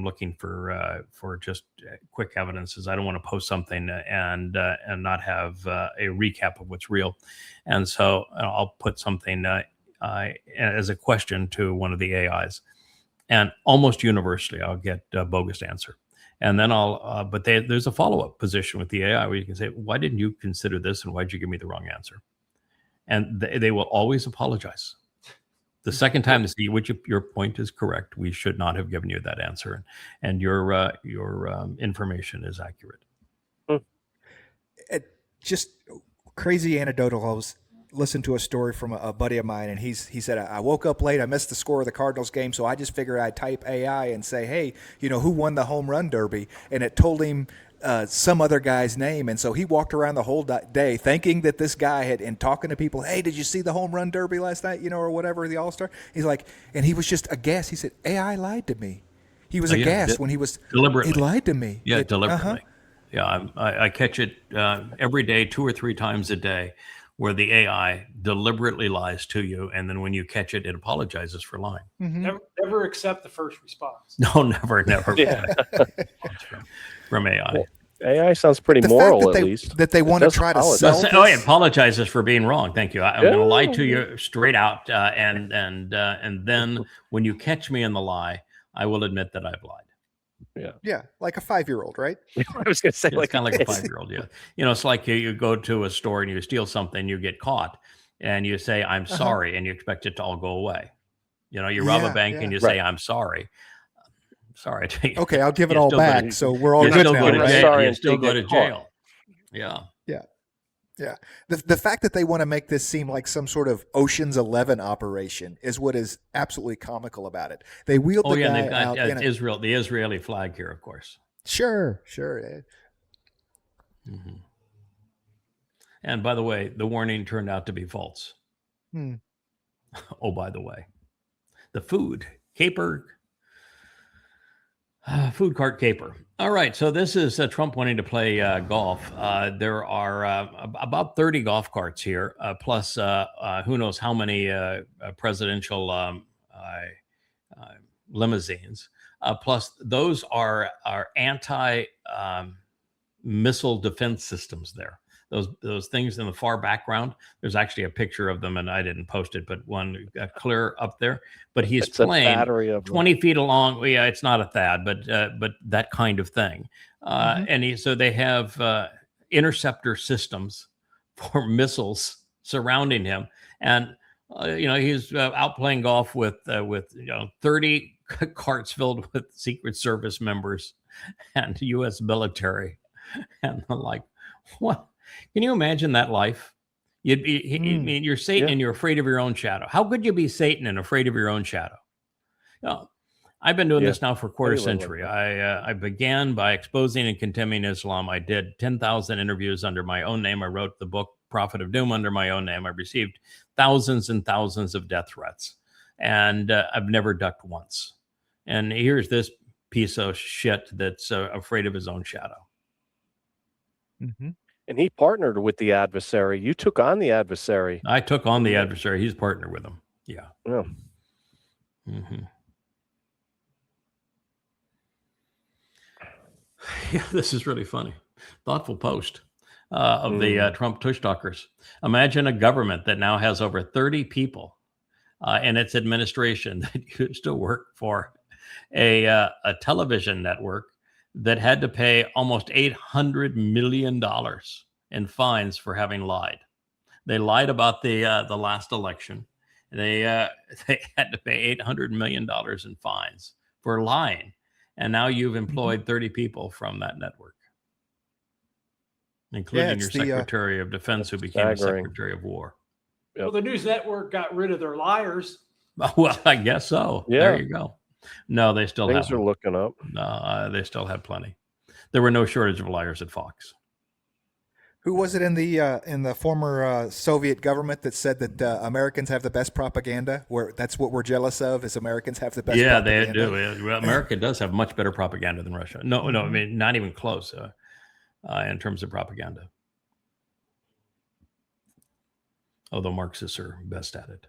looking for just quick evidences. I don't want to post something and not have a recap of what's real, and so I'll put something as a question to one of the AIs, and almost universally I'll get a bogus answer. And then but there's a follow-up position with the AI where you can say, why didn't you consider this? And why'd you give me the wrong answer? And they will always apologize. The second time, which your point is correct. We should not have given you that answer, and your information is accurate. Just crazy anecdotal. I was listening to a story from a buddy of mine, and he said, I woke up late, I missed the score of the Cardinals game, so I just figured I'd type AI and say, hey, who won the home run derby? And it told him some other guy's name, and so he walked around the whole day thinking that this guy and talking to people, hey, did you see the home run derby last night, or whatever, the All-Star? He's like, and he was just aghast. He said, AI lied to me. He was aghast when he was deliberately. He lied to me. Yeah, deliberately. Yeah, I catch it every day, 2 or 3 times a day, where the AI deliberately lies to you, and then when you catch it, it apologizes for lying. Never accept the first response. No, never. Yeah. From AI. Well, AI sounds pretty The moral, fact that at they, least. that they want to try to sell Oh, it this- apologizes for being wrong. Thank you. I'm going to lie to you straight out, and then when you catch me in the lie, I will admit that I've lied. Yeah, like a 5-year-old, right? I was going to say, It's kind of like a 5-year-old. Yeah, it's like you go to a store and you steal something, you get caught, and you say I'm sorry, and you expect it to all go away. You rob a bank and you say I'm sorry. Sorry, I tell you. Okay, I'll give it all back. So we're all You good still now. go to right? jail. Sorry, You and still you go get to caught. jail. Yeah. Yeah. The fact that they want to make this seem like some sort of Ocean's 11 operation is what is absolutely comical about it. They wheeled the and guy they've out. got in a- the Israeli flag here, of course. Sure. Mm-hmm. And by the way, the warning turned out to be false. Oh, by the way, the food cart caper. All right, so this is Trump wanting to play golf. There are about 30 golf carts here, plus who knows how many presidential limousines. Plus, those are anti missile defense systems there. Those things in the far background. There's actually a picture of them, and I didn't post it, but one clear up there. But he's It's a playing battery of them. 20 feet along. Well, yeah, it's not a THAAD, but that kind of thing. And so they have interceptor systems for missiles surrounding him, and he's out playing golf with 30 carts filled with Secret Service members and U.S. military, and I'm like, what? Can you imagine that life? You'd be, I mean, you're Satan and you're afraid of your own shadow. How could you be Satan and afraid of your own shadow? I've been doing this now for a quarter century. I began by exposing and condemning Islam. I did 10,000 interviews under my own name. I wrote the book Prophet of Doom under my own name. I received thousands and thousands of death threats, and I've never ducked once. And here's this piece of shit that's afraid of his own shadow. And he partnered with the adversary. You took on the adversary. I took on the adversary. He's partnered with him. Yeah. Yeah. Yeah, this is really funny. Thoughtful post of the Trump tush talkers. Imagine a government that now has over 30 people in its administration that used to work for a television network that had to pay almost $800 million in fines for having lied. They lied about the last election. They had to pay $800 million in fines for lying. And now you've employed 30 people from that network, including your Secretary of Defense, who became a Secretary of War. Well, the news network got rid of their liars. Well, I guess so. Yeah. There you go. No, they still have. Things are looking up. No, they still have plenty. There were no shortage of liars at Fox. Who was it in the former Soviet government that said that Americans have the best propaganda? That's what we're jealous of, is Americans have the best propaganda. Yeah, they do. Well, America does have much better propaganda than Russia. No, I mean, not even close in terms of propaganda. Although Marxists are best at it.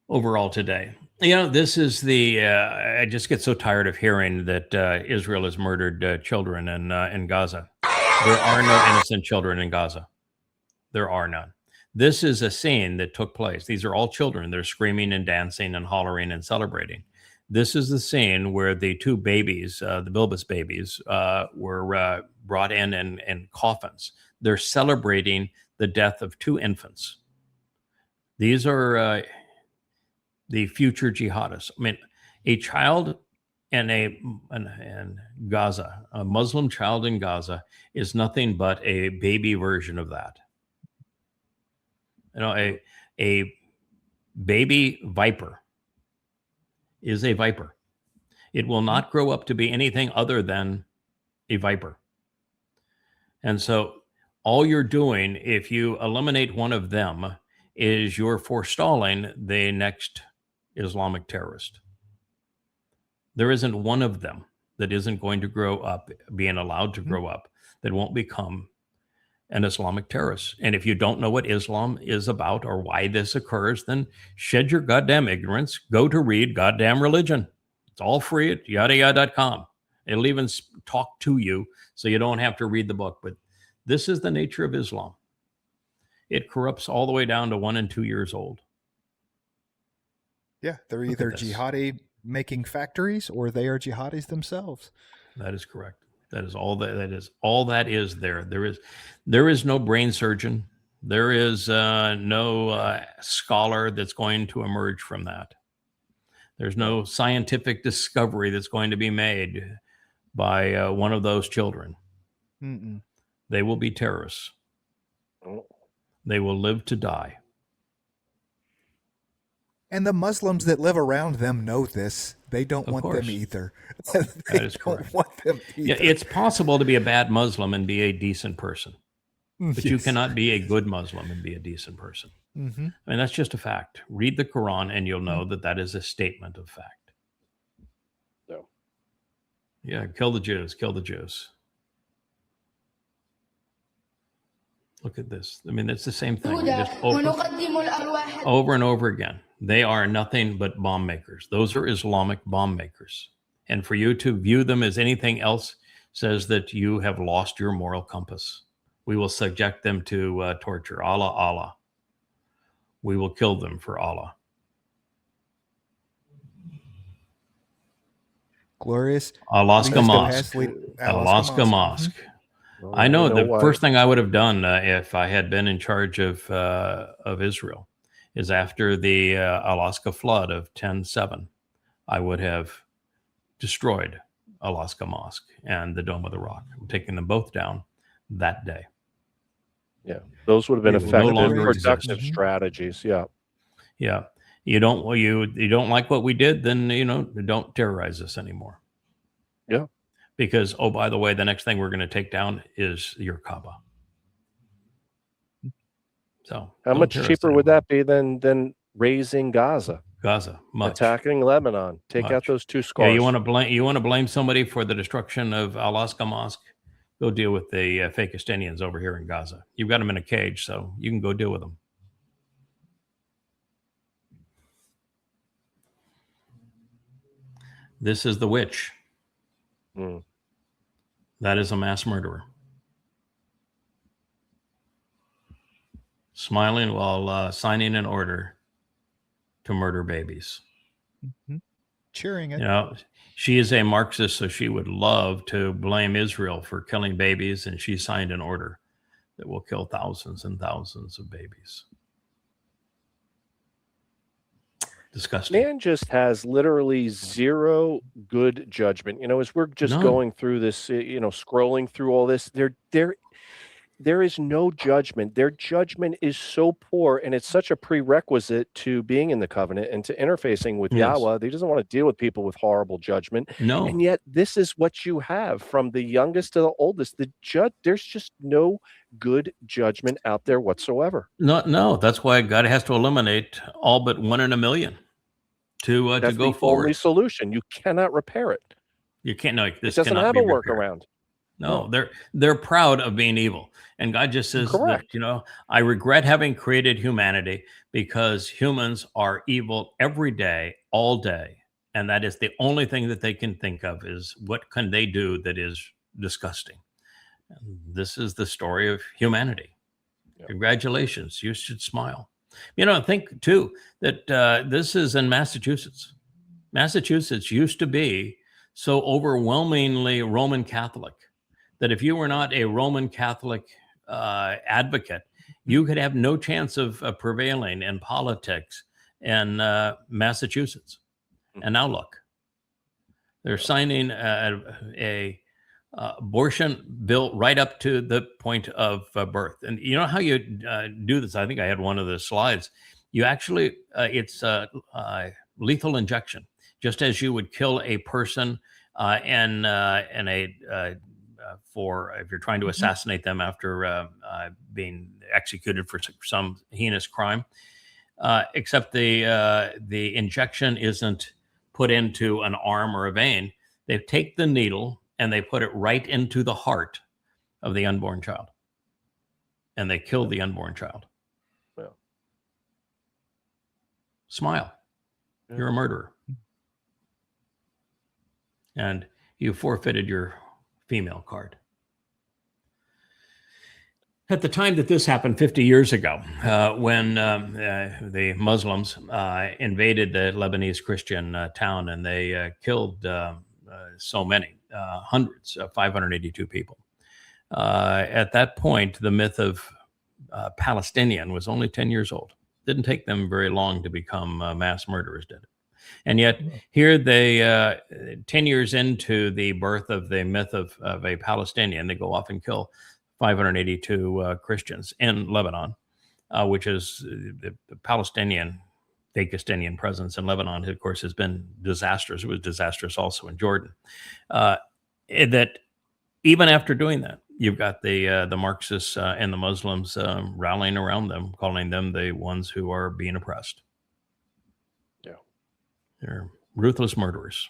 Overall today, this is I just get so tired of hearing that Israel has murdered children in Gaza. There are no innocent children in Gaza. There are none. This is a scene that took place. These are all children. They're screaming and dancing and hollering and celebrating. This is the scene where the two babies, the Bilbis babies, were brought in coffins. They're celebrating the death of two infants. These are the future jihadists. I mean, a child in Gaza, a Muslim child in Gaza, is nothing but a baby version of that. You know, a baby viper is a viper. It will not grow up to be anything other than a viper. And so all you're doing, if you eliminate one of them, is you're forestalling the next Islamic terrorist. There isn't one of them that isn't going to grow up, being allowed to grow up, that won't become an Islamic terrorist. And if you don't know what Islam is about or why this occurs, then shed your goddamn ignorance. Go to read goddamn religion. It's all free at yahowah.com. It'll even talk to you so you don't have to read the book. But this is the nature of Islam. It corrupts all the way down to 1 and 2 years old. Yeah, they're either jihadi making factories or they are jihadis themselves. That is correct. That is all that is there. There is no brain surgeon. There is no scholar that's going to emerge from that. There's no scientific discovery that's going to be made by one of those children. Mm-mm. They will be terrorists. They will live to die. And the Muslims that live around them know this. They don't want them either. They That is correct. want them either. Yeah, it's possible to be a bad Muslim and be a decent person, but you cannot be a good Muslim and be a decent person. Mm-hmm. I mean, that's just a fact. Read the Quran and you'll know that that is a statement of fact. No. Yeah, kill the Jews, kill the Jews. Look at this. I mean, it's the same thing. You just over and over again. They are nothing but bomb makers. Those are Islamic bomb makers. And for you to view them as anything else says that you have lost your moral compass. We will subject them to torture. Allah, Allah. We will kill them for Allah. Glorious. Alaska Mosque. Alaska Mosque. Well, I know the why. first thing I would have done if I had been in charge of Israel is after the Alaska flood of 10/7, I would have destroyed Alaska Mosque and the Dome of the Rock. I'm taking them both down that day. Yeah, those would have been They will no effective, longer productive exist. strategies. Yeah. Yeah, you don't like what we did, then don't terrorize us anymore. Yeah. Because by the way, the next thing we're going to take down is your Kaaba. So How much cheaper would that be than raising Gaza, Gaza, much. attacking Lebanon? Take out Much. those two scars. Yeah, you want to blame somebody for the destruction of Alaska Mosque? Go deal with the Fakistinians over here in Gaza. You've got them in a cage, so you can go deal with them. This is the witch. Mm. That is a mass murderer. Smiling while signing an order to murder babies. Mm-hmm. Cheering it. She is a Marxist, so she would love to blame Israel for killing babies, and she signed an order that will kill thousands and thousands of babies. Disgusting. Man just has literally zero good judgment. As we're just going through this, scrolling through all this, there is no judgment. Their judgment is so poor, and it's such a prerequisite to being in the covenant and to interfacing with Yahowah. He doesn't want to deal with people with horrible judgment. No. And yet this is what you have from the youngest to the oldest. There's just no good judgment out there whatsoever. No. That's why God has to eliminate all but 1 in a million to That's go the forward. only solution. You cannot repair it. You can't. No, this It doesn't cannot have be a repaired. workaround. No, they're proud of being evil. And God just says Correct. that, I regret having created humanity because humans are evil every day, all day. And that is the only thing that they can think of is what can they do that is disgusting. And this is the story of humanity. Yeah. Congratulations. You should smile. Think too that this is in Massachusetts. Massachusetts used to be so overwhelmingly Roman Catholic that if you were not a Roman Catholic advocate, you could have no chance of prevailing in politics in Massachusetts. And now look, they're signing a abortion bill right up to the point of birth. And you know how you do this? I think I had one of the slides. You actually, it's lethal injection, just as you would kill a person in a for if you're trying to assassinate them after being executed for some heinous crime. Except the injection isn't put into an arm or a vein. They take the needle and they put it right into the heart of the unborn child, and they kill the unborn child. Yeah. Smile. Yeah. You're a murderer. And you forfeited your female card. At the time that this happened 50 years ago, when the Muslims invaded the Lebanese Christian town, and they killed so many, hundreds, 582 people. At that point, the myth of Palestinian was only 10 years old. Didn't take them very long to become mass murderers, did it? And yet here they, 10 years into the birth of the myth of a Palestinian, they go off and kill 582 Christians in Lebanon, which is the Palestinian, Fakistinian presence in Lebanon, of course, has been disastrous. It was disastrous also in Jordan. That even after doing that, you've got the Marxists and the Muslims rallying around them, calling them the ones who are being oppressed. Yeah. They're ruthless murderers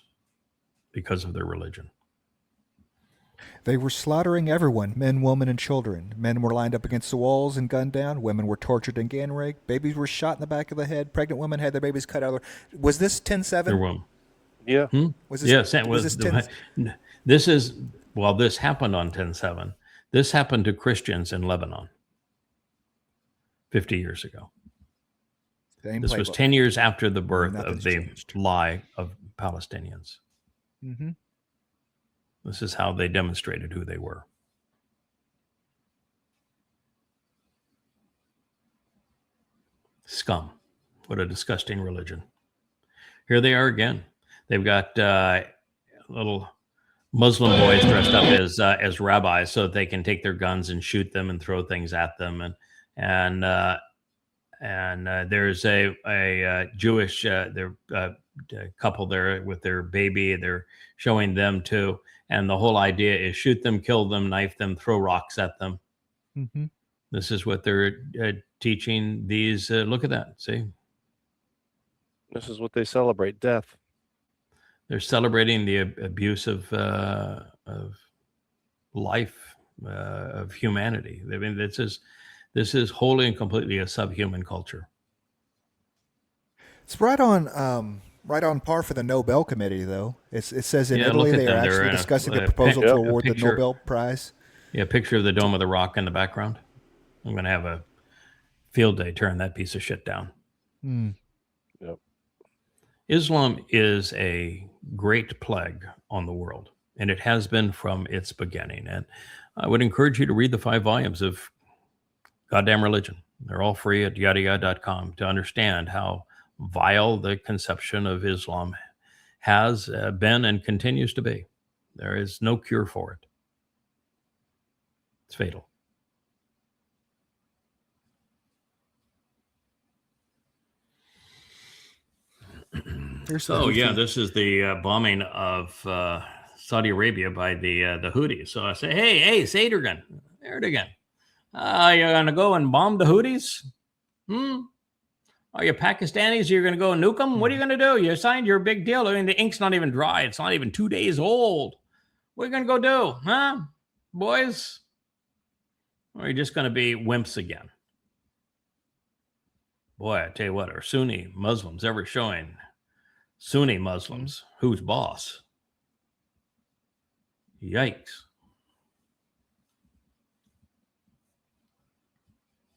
because of their religion. They were slaughtering everyone, men, women, and children. Men were lined up against the walls and gunned down. Women were tortured and gang raped. Babies were shot in the back of the head. Pregnant women had their babies cut out. Was this 10/7? Their womb. Yeah. Was this, Yes, it was was. this 10? This is, well, this happened on 10/7. This happened to Christians in Lebanon 50 years ago. This was 10 years after the birth of the changed. lie of Palestinians. Mm-hmm. This is how they demonstrated who they were. Scum. What a disgusting religion. Here they are again. They've got little Muslim boys dressed up as rabbis so that they can take their guns and shoot them and throw things at them. And there's a Jewish couple there with their baby. They're showing them too. And the whole idea is shoot them, kill them, knife them, throw rocks at them. Mm-hmm. This is what they're teaching these. Look at that. See? This is what they celebrate, death. They're celebrating the abuse of life, of humanity. I mean, this is wholly and completely a subhuman culture. It's right on par for the Nobel Committee, though. It says in Italy they are actually discussing the proposal to award the Nobel Prize. Yeah, picture of the Dome of the Rock in the background. I'm going to have a field day tearing that piece of shit down. Yep. Islam is a great plague on the world, and it has been from its beginning. And I would encourage you to read the 5 volumes of Goddamn Religion. They're all free at yahowah.com to understand how vile the conception of Islam has been and continues to be. There is no cure for it. It's fatal. So yeah, this is the bombing of Saudi Arabia by the Houthis. So I say, hey, Erdogan, you're gonna go and bomb the Houthis? Are you Pakistanis? You're gonna go nuke them? What are you gonna do? You signed your big deal. I mean, the ink's not even dry. It's not even 2 days old. What are you gonna go do, huh, boys? Or are you just gonna be wimps again? Boy, I tell you what, are Sunni Muslims ever showing Sunni Muslims who's boss? Yikes.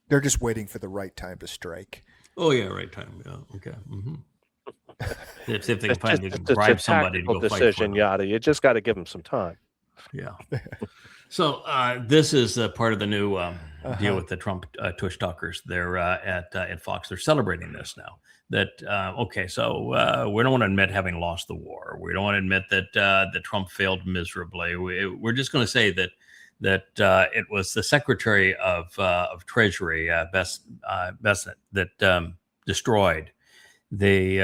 They're just waiting for the right time to strike. Oh, yeah, right time. Yeah, okay. If they can find, they can It's a bribe somebody to tactical go fight for decision, them. Yada. You just got to give them some time. Yeah. So this is part of the new deal Uh-huh. with the Trump tush talkers. They're at Fox. They're celebrating this now. That okay, so we don't want to admit having lost the war. We don't want to admit that that Trump failed miserably. We're just going to say that it was the Secretary of Treasury, Bessent, that destroyed the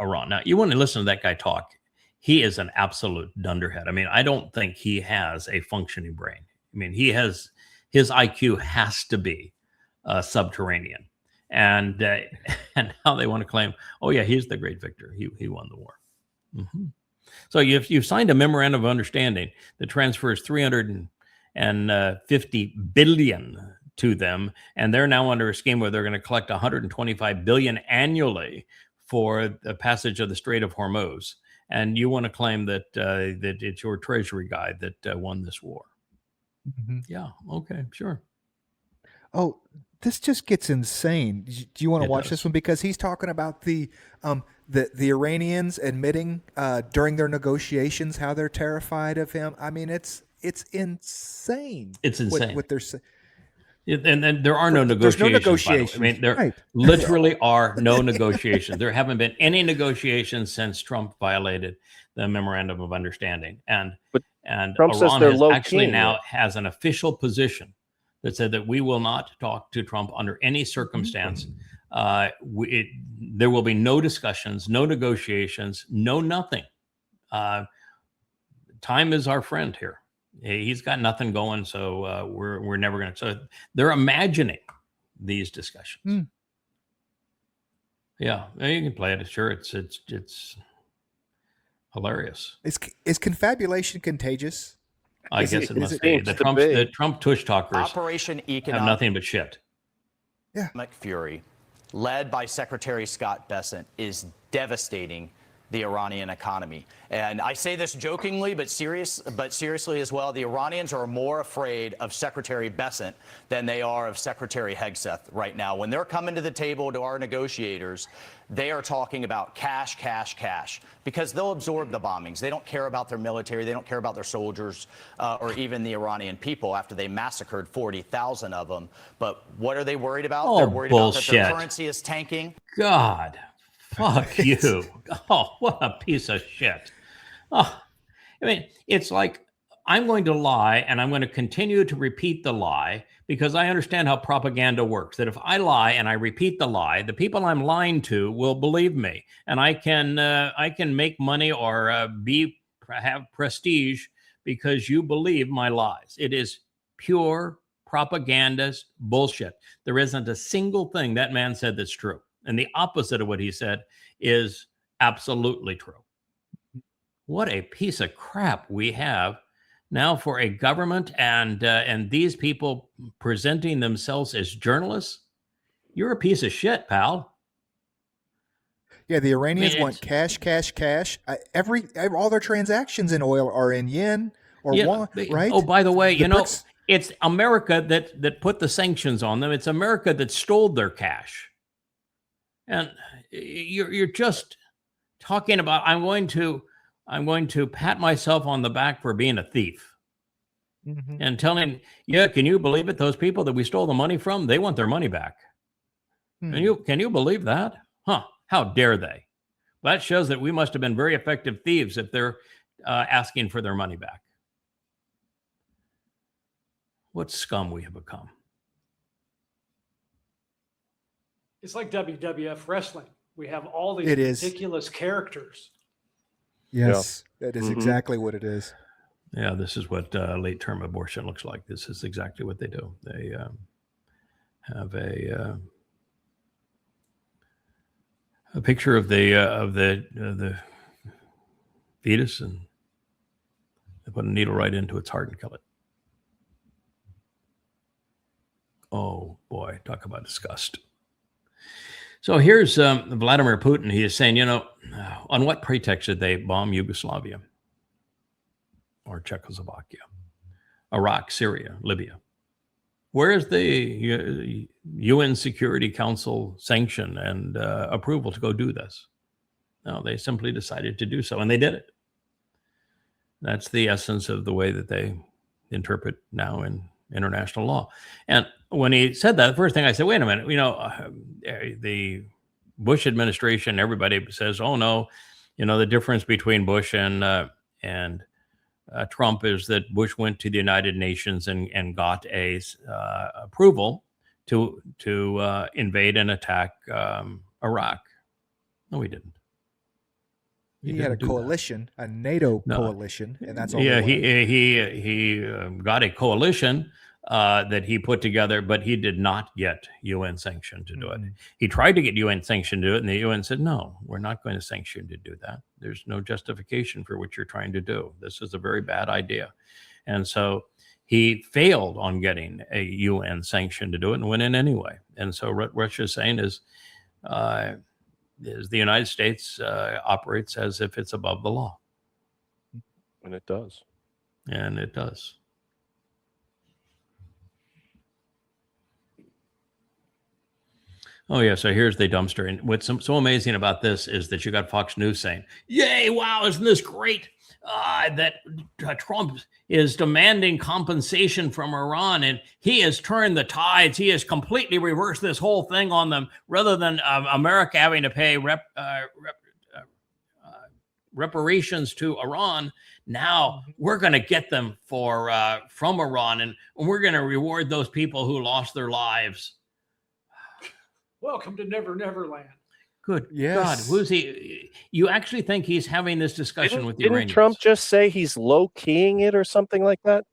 Iran. Now, you want to listen to that guy talk. He is an absolute dunderhead. I mean, I don't think he has a functioning brain. I mean, his IQ has to be subterranean. And now they want to claim, oh yeah, he's the great victor. He won the war. Mm-hmm. So you've signed a memorandum of understanding that transfers $350 billion to them, and they're now under a scheme where they're going to collect $125 billion annually for the passage of the Strait of Hormuz. And you want to claim that that it's your Treasury guy that won this war? Mm-hmm. Yeah. Okay. Sure. Oh, this just gets insane. Do you want to watch this one? Because he's talking about the Iranians admitting during their negotiations how they're terrified of him. I mean, it's insane. It's insane what they're saying. And there are no negotiations. There's no negotiations. I mean, there right. literally are no negotiations. There haven't been any negotiations since Trump violated the memorandum of understanding. And Trump says Iran they're has low actually key. now has an official position that said that we will not talk to Trump under any circumstance. There will be no discussions, no negotiations, no nothing. Time is our friend here. He's got nothing going, so we're never going to. So they're imagining these discussions. Mm. Yeah, you can play it. Sure, it's hilarious. Is confabulation contagious? I guess it must be. seems The to be. Trump tush talkers Operation have Economic nothing but shit. Fury, led by Secretary Scott Bessent, is devastating the Iranian economy. And I say this jokingly, but seriously as well. The Iranians are more afraid of Secretary Bessent than they are of Secretary Hegseth right now. When they're coming to the table to our negotiators, they are talking about cash, cash, cash, because they'll absorb the bombings. They don't care about their military. They don't care about their soldiers or even the Iranian people after they massacred 40,000 of them. But what are they worried about? Oh, They're worried bullshit. about that their currency is tanking. God, fuck you. Oh, what a piece of shit. Oh, I mean, it's like I'm going to lie and I'm going to continue to repeat the lie because I understand how propaganda works. That if I lie and I repeat the lie, the people I'm lying to will believe me, and I can make money or have prestige because you believe my lies. It is pure propagandist bullshit. There isn't a single thing that man said that's true. And the opposite of what he said is absolutely true. What a piece of crap we have now for a government and these people presenting themselves as journalists. You're a piece of shit, pal. Yeah, the Iranians want cash, cash, cash. All their transactions in oil are in yen or yuan, right? Oh, by the way, The BRICS it's America that put the sanctions on them. It's America that stole their cash. And you're just talking about I'm going to pat myself on the back for being a thief. Mm-hmm. And telling, can you believe it? Those people that we stole the money from, they want their money back. Can you believe that? Huh? How dare they? That shows that we must have been very effective thieves if they're asking for their money back. What scum we have become. It's like WWF wrestling. We have all these ridiculous characters. Yes, that is exactly what it is. Yeah, this is what late-term abortion looks like. This is exactly what they do. They have a picture of the fetus, and they put a needle right into its heart and kill it. Oh boy, talk about disgust. So here's Vladimir Putin. He is saying, on what pretext did they bomb Yugoslavia or Czechoslovakia, Iraq, Syria, Libya? Where is the UN Security Council sanction and approval to go do this? No, they simply decided to do so, and they did it. That's the essence of the way that they interpret now in international law. And when he said that, the first thing I said, wait a minute, the Bush administration, everybody says, oh no, the difference between Bush and Trump is that Bush went to the United Nations and got a approval to invade and attack Iraq. No, he didn't. He had a coalition, a NATO coalition, and that's all. Yeah, he got a coalition that he put together, but he did not get UN sanction to do it. He tried to get UN sanction to do it, and the UN said, no, we're not going to sanction to do that. There's no justification for what you're trying to do. This is a very bad idea. And so he failed on getting a UN sanction to do it and went in anyway. And so what Russia's saying is the United States operates as if it's above the law. And it does. And it does. Oh, yeah. So here's the dumpster. And what's so amazing about this is that you got Fox News saying, yay, wow, isn't this great that Trump is demanding compensation from Iran and he has turned the tides. He has completely reversed this whole thing on them rather than America having to pay reparations to Iran. Now we're going to get them from Iran and we're going to reward those people who lost their lives. Welcome to Never Never Land. Good God, who's he? You actually think he's having this discussion with the Iranians? Didn't Trump just say he's low-keying it or something like that?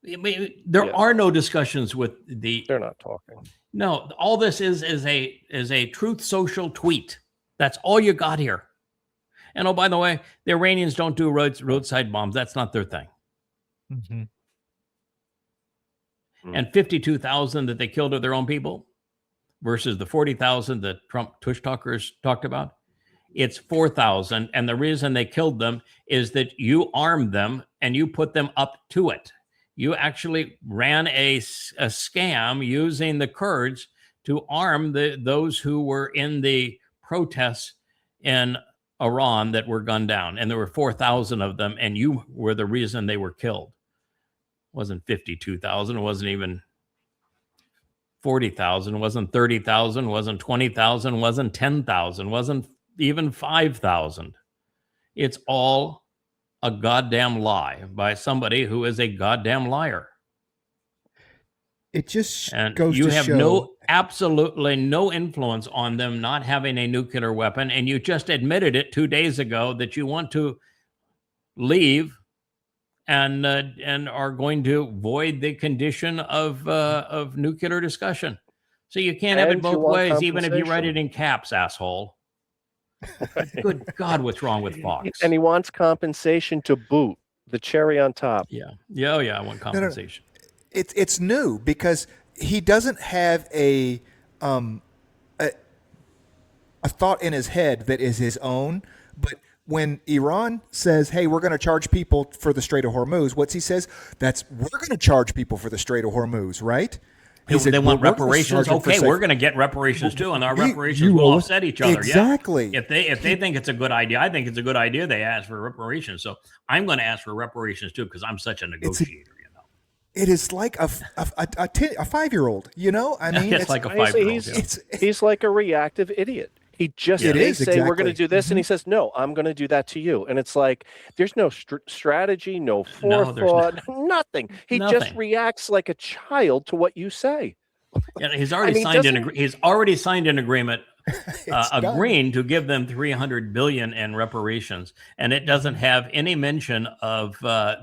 There are no discussions with the. They're not talking. No, all this is a Truth Social tweet. That's all you got here. And oh, by the way, the Iranians don't do roadside bombs. That's not their thing. And 52,000 that they killed of their own people versus the 40,000 that Trump tush talkers talked about. It's 4,000. And the reason they killed them is that you armed them and you put them up to it. You actually ran a scam using the Kurds to arm those who were in the protests in Iran that were gunned down. And there were 4,000 of them. And you were the reason they were killed. It wasn't 52,000. It wasn't even 40,000, wasn't 30,000, wasn't 20,000, wasn't 10,000, wasn't even 5,000. It's all a goddamn lie by somebody who is a goddamn liar. It just and goes you to have show absolutely no influence on them not having a nuclear weapon, and you just admitted it 2 days ago that you want to leave and are going to void the condition of nuclear discussion. So you can't have it both ways, even if you write it in caps, asshole. Good God, what's wrong with Fox? And he wants compensation to boot, the cherry on top. Yeah. I want compensation. No. It's new because he doesn't have a thought in his head that is his own, but when Iran says, hey, we're going to charge people for the Strait of Hormuz, what's he says? We're going to charge people for the Strait of Hormuz, right? They want reparations. Okay, we're going to get reparations too, and our reparations will offset each other. Exactly. Yeah. If they think it's a good idea, I think it's a good idea. They ask for reparations, so I'm going to ask for reparations too because I'm such a negotiator. It is like a 5-year-old. I mean, it's like a 5-year-old. He's like a reactive idiot. He just they say we're going to do this, and he says, "No, I'm going to do that to you." And it's like there's no strategy, no forethought, nothing. He just reacts like a child to what you say. Yeah, he's already signed an agreement agreeing to give them $300 billion in reparations, and it doesn't have any mention of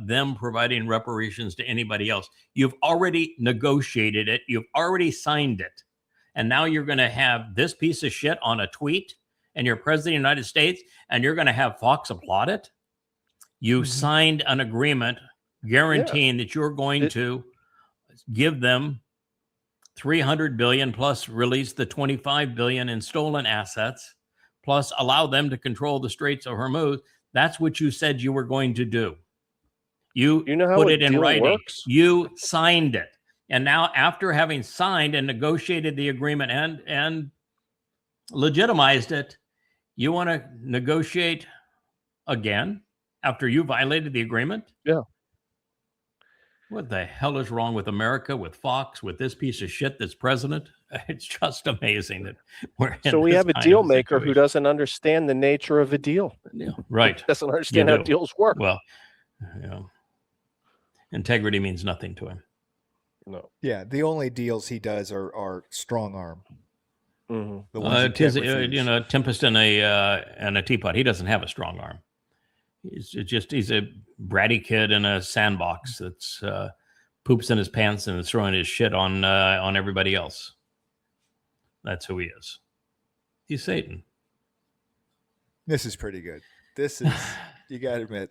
them providing reparations to anybody else. You've already negotiated it. You've already signed it. And now you're going to have this piece of shit on a tweet and you're president of the United States and you're going to have Fox applaud it. You signed an agreement guaranteeing that you're going to give them $300 billion plus release the $25 billion in stolen assets, plus allow them to control the Straits of Hormuz. That's what you said you were going to do. You know put it in writing. Works? You signed it. And now, after having signed and negotiated the agreement and legitimized it, you want to negotiate again after you violated the agreement? Yeah. What the hell is wrong with America, with Fox, with this piece of shit that's president? It's just amazing that we're in So we this have a kind deal of maker who situation. doesn't understand the nature of a deal. Yeah, right. Doesn't understand how deals work. Well, integrity means nothing to him. No. Yeah, the only deals he does are strong arm. Mm-hmm. The ones you can't refuse. Tempest in a teapot. He doesn't have a strong arm. He's a bratty kid in a sandbox that's poops in his pants and is throwing his shit on everybody else. That's who he is. He's Satan. This is pretty good. This is, you got to admit.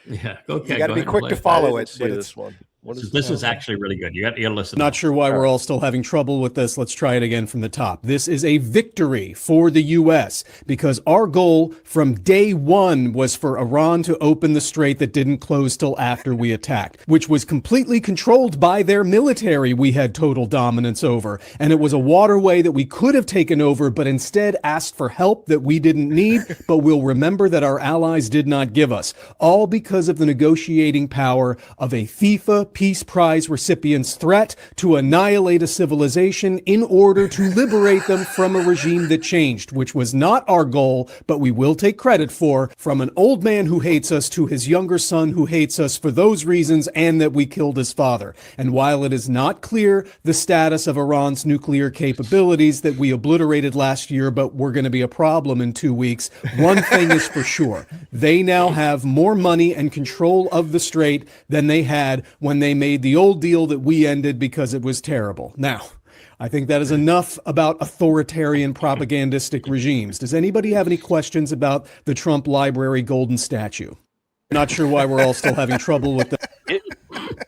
Yeah, okay. You got to be quick to follow it. But this one. This is actually really good. You got to listen. Not sure why we're all still having trouble with this. Let's try it again from the top. This is a victory for the U.S. because our goal from day one was for Iran to open the strait that didn't close till after we attacked, which was completely controlled by their military we had total dominance over. And it was a waterway that we could have taken over, but instead asked for help that we didn't need, but we'll remember that our allies did not give us. All because of the negotiating power of a FIFA Peace Prize recipient's threat to annihilate a civilization in order to liberate them from a regime that changed, which was not our goal, but we will take credit for, from an old man who hates us to his younger son who hates us for those reasons and that we killed his father. And while it is not clear the status of Iran's nuclear capabilities that we obliterated last year, but we're going to be a problem in 2 weeks, one thing is for sure. They now have more money and control of the strait than they had when they made the old deal that we ended because it was terrible. Now, I think that is enough about authoritarian propagandistic regimes. Does anybody have any questions about the Trump Library golden statue? Not sure why we're all still having trouble with that.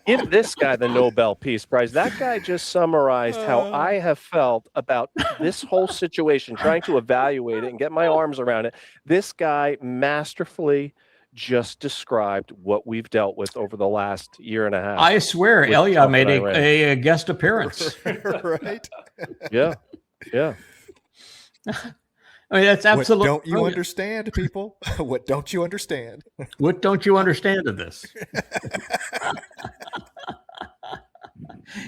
Give this guy the Nobel Peace Prize. That guy just summarized how I have felt about this whole situation, trying to evaluate it and get my arms around it. This guy masterfully just described what we've dealt with over the last year and a half. I swear, Elia made a guest appearance. Right? Yeah. Yeah. I mean, that's absolutely. What don't you understand, people? What don't you understand? What don't you understand of this?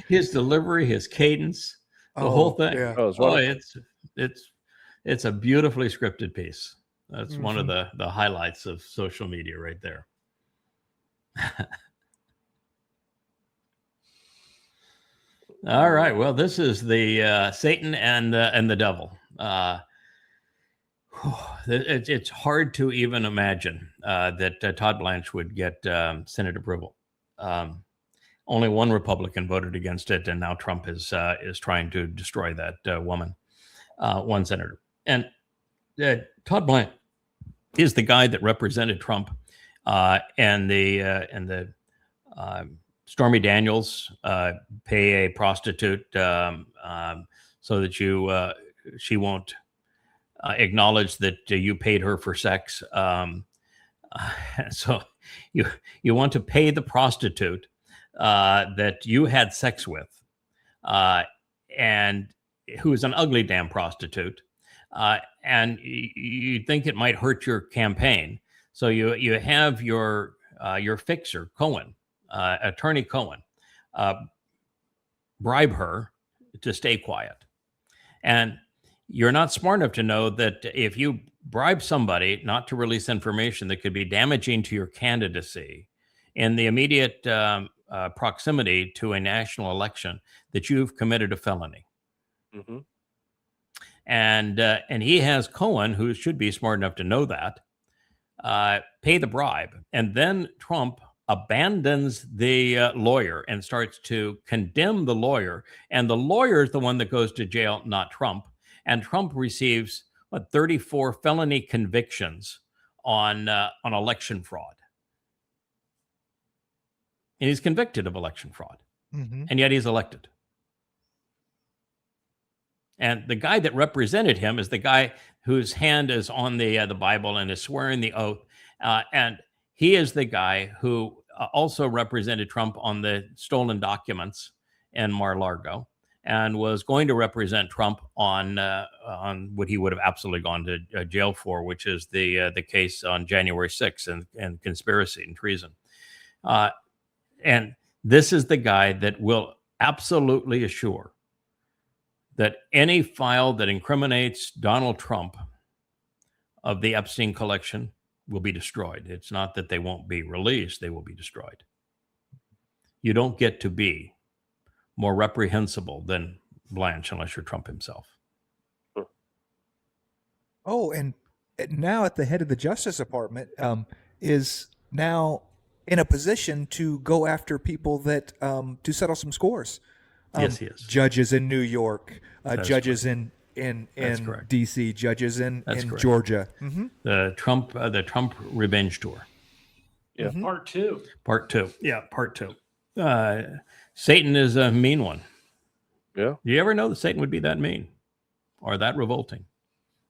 His delivery, his cadence, the whole thing. Yeah. It's a beautifully scripted piece. That's one of the highlights of social media right there. All right. Well, this is the Satan and the devil. It's hard to even imagine that Todd Blanche would get Senate approval. Only one Republican voted against it, and now Trump is trying to destroy that woman, one senator. And Todd Blanche is the guy that represented Trump and the Stormy Daniels pay a prostitute so that she won't acknowledge that you paid her for sex. So you want to pay the prostitute that you had sex with, and who is an ugly damn prostitute. And you think it might hurt your campaign. So you have your fixer, Cohen, Attorney Cohen, bribe her to stay quiet. And you're not smart enough to know that if you bribe somebody not to release information that could be damaging to your candidacy in the immediate proximity to a national election, that you've committed a felony. Mm-hmm. And he has Cohen, who should be smart enough to know that, pay the bribe. And then Trump abandons the lawyer and starts to condemn the lawyer. And the lawyer is the one that goes to jail, not Trump. And Trump receives 34 felony convictions on election fraud. And he's convicted of election fraud. Mm-hmm. And yet he's elected. And the guy that represented him is the guy whose hand is on the Bible and is swearing the oath. And he is the guy who also represented Trump on the stolen documents in Mar-a-Lago, and was going to represent Trump on what he would have absolutely gone to jail for, which is the case on January 6th and conspiracy and treason. And This is the guy that will absolutely assure that any file that incriminates Donald Trump of the Epstein collection will be destroyed. It's not that they won't be released, they will be destroyed. You don't get to be more reprehensible than Blanche unless you're Trump himself. Oh, and now at the head of the Justice Department is now in a position to go after people that to settle some scores. Yes, he is. Judges in New York, judges correct. in correct. D.C., judges in correct. Georgia. The Trump revenge tour. Yeah. Part two. Part two. Yeah, part two. Satan is a mean one. Yeah. Do you ever know that Satan would be that mean or that revolting?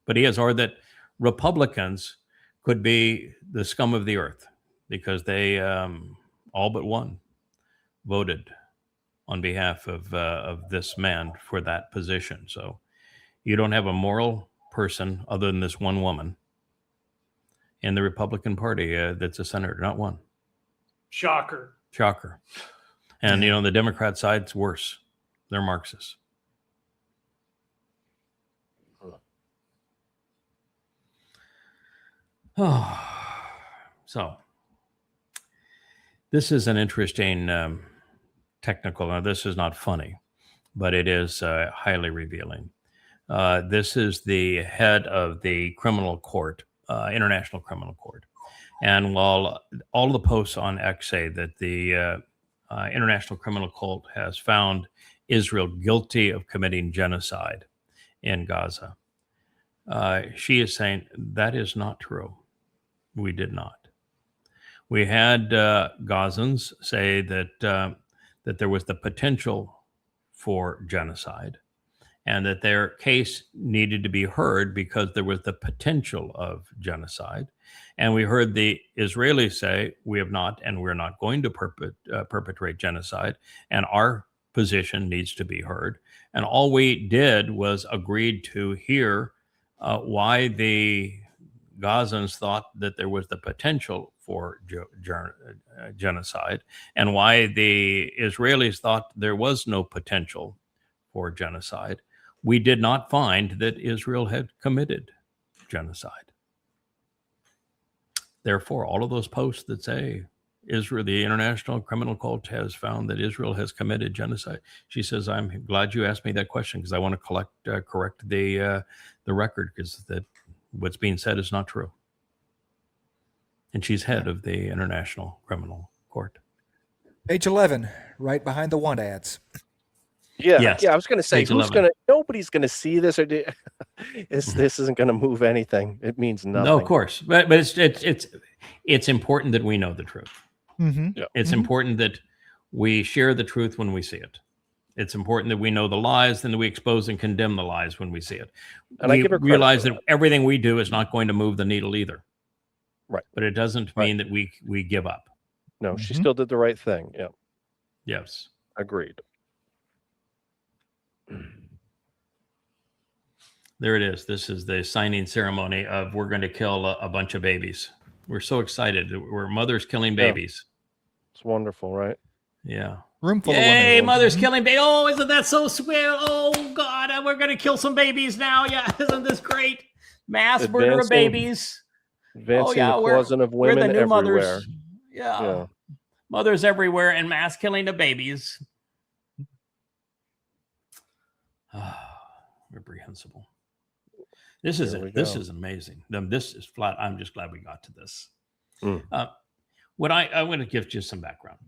But he is, or that Republicans could be the scum of the earth because they all but one voted on behalf of this man for that position. So you don't have a moral person other than this one woman in the Republican Party that's a senator, not one. Shocker. And, the Democrat side's worse. They're Marxists. So this is an interesting technical. Now, this is not funny, but it is highly revealing. This is the head of the criminal court, International Criminal Court. And while all the posts on X say that the International Criminal Court has found Israel guilty of committing genocide in Gaza, she is saying that is not true. We did not. We had Gazans say that there was the potential for genocide and that their case needed to be heard because there was the potential of genocide. And we heard the Israelis say, we have not, and we're not going to perpetrate genocide, and our position needs to be heard. And all we did was agreed to hear why the Gazans thought that there was the potential for genocide and why the Israelis thought there was no potential for genocide. We did not find that Israel had committed genocide. Therefore, all of those posts that say Israel, the International Criminal Court has found that Israel has committed genocide. She says, I'm glad you asked me that question because I want to correct the record because that what's being said is not true. And she's head of the International Criminal Court. Page 11, right behind the want ads. Yeah, Yes. yeah. I was going to say, Page 11. Nobody's going to see this, or this isn't going to move anything. It means nothing. No, of course, but it's important that we know the truth. Mm-hmm. Yeah. It's important that we share the truth when we see it. It's important that we know the lies and that we expose and condemn the lies when we see it. And we I give her credit realize for that everything we do is not going to move the needle either. Right. But it doesn't mean that we give up. No, she still did the right thing. Yeah. Yes. Agreed. There it is. This is the signing ceremony of we're going to kill a bunch of babies. We're so excited. We're mothers killing babies. It's wonderful, right? Yeah. Room full of Yay, women. mothers killing babies. Oh, isn't that so sweet? Oh, God, we're going to kill some babies now. Yeah, isn't this great? Mass murder of babies. Advancing the cause of women we're the new everywhere. mothers. Yeah. Mothers everywhere and mass killing of babies. Reprehensible. This is amazing. This is flat. I'm just glad we got to this. What I'm going to give you some background.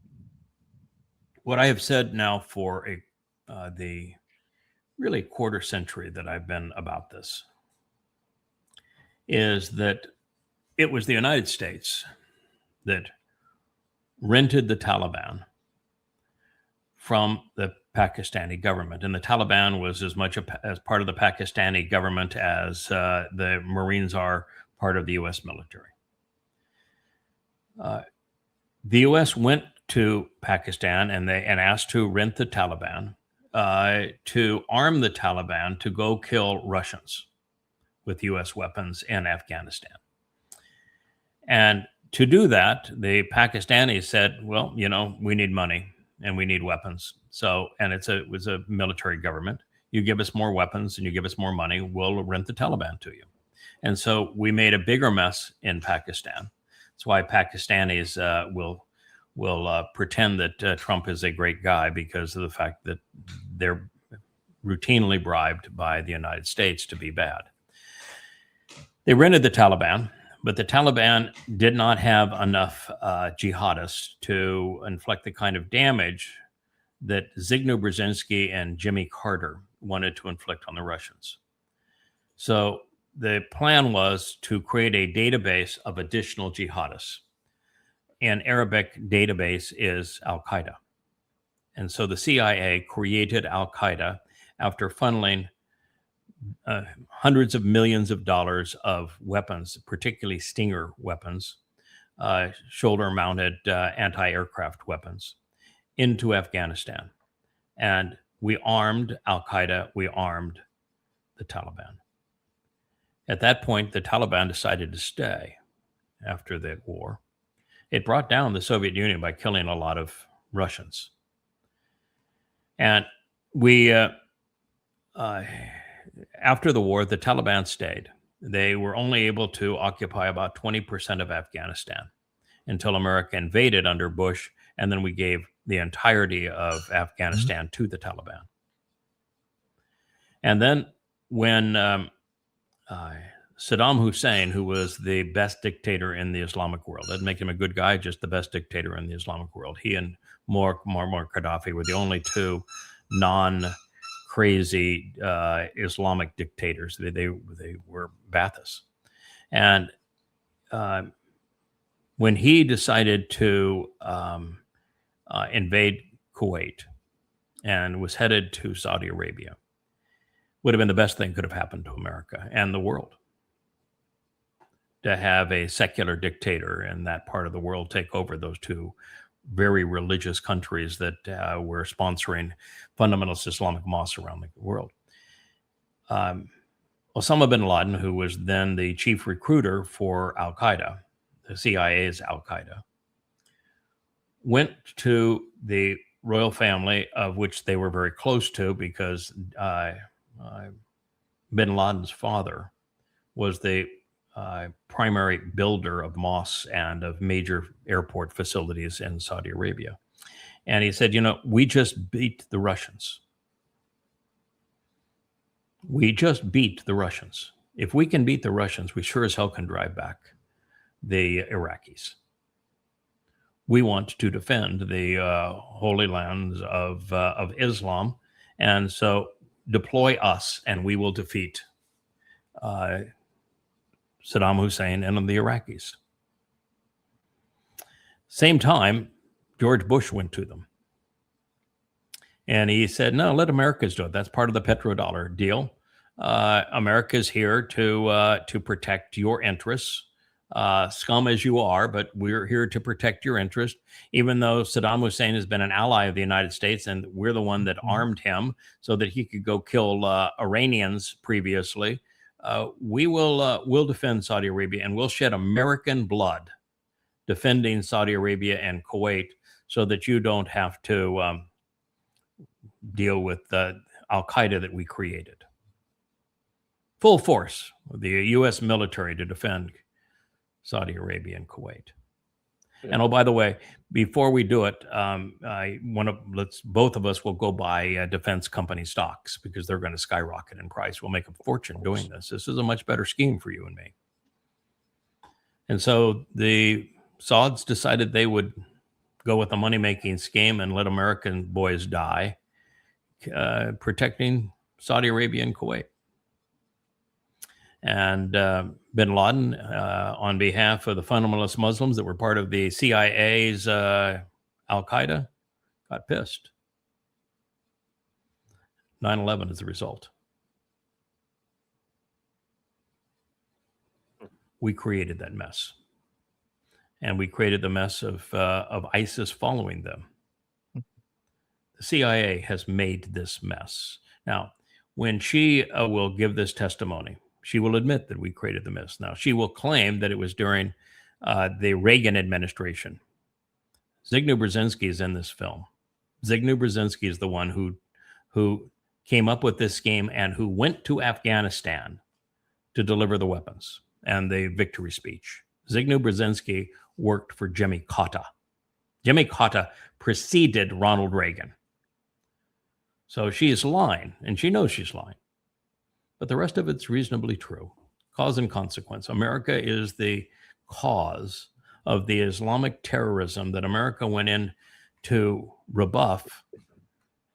What I have said now for the really quarter century that I've been about this is that it was the United States that rented the Taliban from the Pakistani government. And the Taliban was as much as part of the Pakistani government as the Marines are part of the U.S. military. The U.S. went to Pakistan and asked to rent the Taliban to arm the Taliban to go kill Russians with U.S. weapons in Afghanistan. And to do that, the Pakistanis said, well, we need money. and we need weapons. So, and it was a military government. You give us more weapons and you give us more money, we'll rent the Taliban to you. And so we made a bigger mess in Pakistan. That's why Pakistanis will pretend that Trump is a great guy, because of the fact that they're routinely bribed by the United States to be bad. They rented the Taliban, but the Taliban did not have enough jihadists to inflict the kind of damage that Zbigniew Brzezinski and Jimmy Carter wanted to inflict on the Russians. So the plan was to create a database of additional jihadists. An Arabic database is Al-Qaeda. And so the CIA created Al-Qaeda after funneling hundreds of millions of dollars of weapons, particularly Stinger weapons, shoulder-mounted anti-aircraft weapons, into Afghanistan. And we armed Al-Qaeda, we armed the Taliban. At that point, the Taliban decided to stay after the war. It brought down the Soviet Union by killing a lot of Russians. And we, after the war, the Taliban stayed. They were only able to occupy about 20% of Afghanistan until America invaded under Bush, and then we gave the entirety of Afghanistan to the Taliban. And then when Saddam Hussein, who was the best dictator in the Islamic world, that'd make him a good guy, just the best dictator in the Islamic world. He and Muammar Gaddafi were the only two non-crazy Islamic dictators. They were Ba'athists. And when he decided to invade Kuwait and was headed to Saudi Arabia, would have been the best thing could have happened to America and the world, to have a secular dictator in that part of the world take over those two very religious countries that were sponsoring fundamentalist Islamic mosques around the world. Osama bin Laden, who was then the chief recruiter for Al-Qaeda, the CIA's Al-Qaeda, went to the royal family, of which they were very close to, because bin Laden's father was the primary builder of mosques and of major airport facilities in Saudi Arabia. And he said, we just beat the Russians. We just beat the Russians. If we can beat the Russians, we sure as hell can drive back the Iraqis. We want to defend the holy lands of Islam. And so deploy us and we will defeat Saddam Hussein and the Iraqis. Same time, George Bush went to them. And he said, no, let Americans do it. That's part of the petrodollar deal. America's here to protect your interests, scum as you are, but we're here to protect your interest. Even though Saddam Hussein has been an ally of the United States, and we're the one that armed him so that he could go kill Iranians previously, we'll defend Saudi Arabia, and we'll shed American blood defending Saudi Arabia and Kuwait, so that you don't have to deal with the Al-Qaeda that we created. Full force with the U.S. military to defend Saudi Arabia and Kuwait. Yeah. And oh, by the way, before we do it, both of us will go buy defense company stocks, because they're going to skyrocket in price. We'll make a fortune doing this. This is a much better scheme for you and me. And so the Sauds decided they would go with a money-making scheme and let American boys die, protecting Saudi Arabia and Kuwait. And bin Laden, on behalf of the fundamentalist Muslims that were part of the CIA's Al-Qaeda, got pissed. 9/11 is the result. We created that mess. And we created the mess of ISIS following them. The CIA has made this mess. Now, when she will give this testimony, she will admit that we created the mess. Now, she will claim that it was during the Reagan administration. Zbigniew Brzezinski is in this film. Zygmunt Brzezinski is the one who came up with this scheme and who went to Afghanistan to deliver the weapons and the victory speech. Zygmunt Brzezinski worked for Jimmy Carter. Jimmy Carter preceded Ronald Reagan. So she is lying, and she knows she's lying. But the rest of it's reasonably true. Cause and consequence. America is the cause of the Islamic terrorism that America went in to rebuff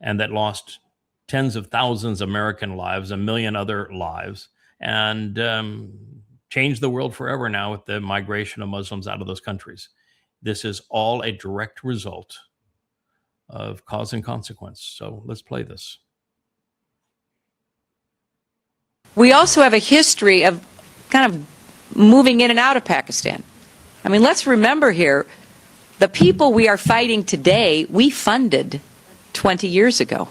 and that lost tens of thousands of American lives, 1 million other lives, and changed the world forever now with the migration of Muslims out of those countries. This is all a direct result of cause and consequence. So let's play this. We also have a history of kind of moving in and out of Pakistan. I mean, let's remember here, the people we are fighting today, we funded 20 years ago.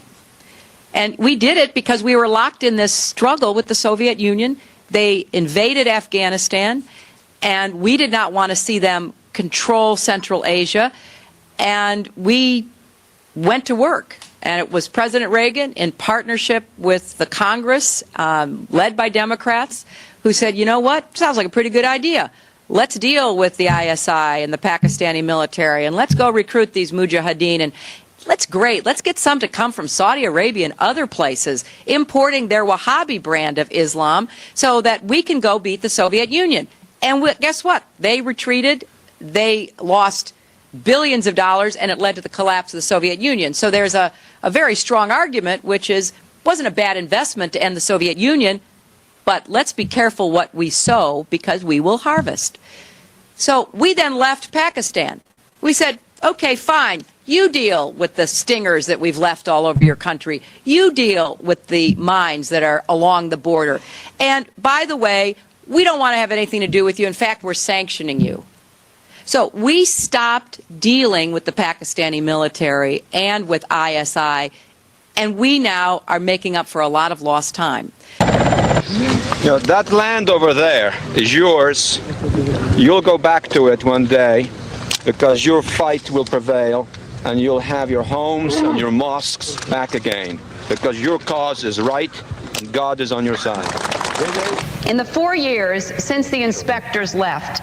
And we did it because we were locked in this struggle with the Soviet Union. They invaded Afghanistan, and we did not want to see them control Central Asia. And we went to work. And it was President Reagan, in partnership with the Congress, led by Democrats, who said, you know what, sounds like a pretty good idea. Let's deal with the ISI and the Pakistani military, and let's go recruit these mujahideen. And let's get some to come from Saudi Arabia and other places, importing their Wahhabi brand of Islam so that we can go beat the Soviet Union. And guess what? They retreated. They lost billions of dollars, and it led to the collapse of the Soviet Union. So there's a very strong argument, which is, wasn't a bad investment to end the Soviet Union, but let's be careful what we sow because we will harvest. So we then left Pakistan. We said, okay, fine. You deal with the stingers that we've left all over your country. You deal with the mines that are along the border. And by the way, we don't want to have anything to do with you. In fact, we're sanctioning you. So we stopped dealing with the Pakistani military and with ISI, and we now are making up for a lot of lost time. You know, that land over there is yours. You'll go back to it one day because your fight will prevail and you'll have your homes and your mosques back again because your cause is right and God is on your side. In the 4 years since the inspectors left,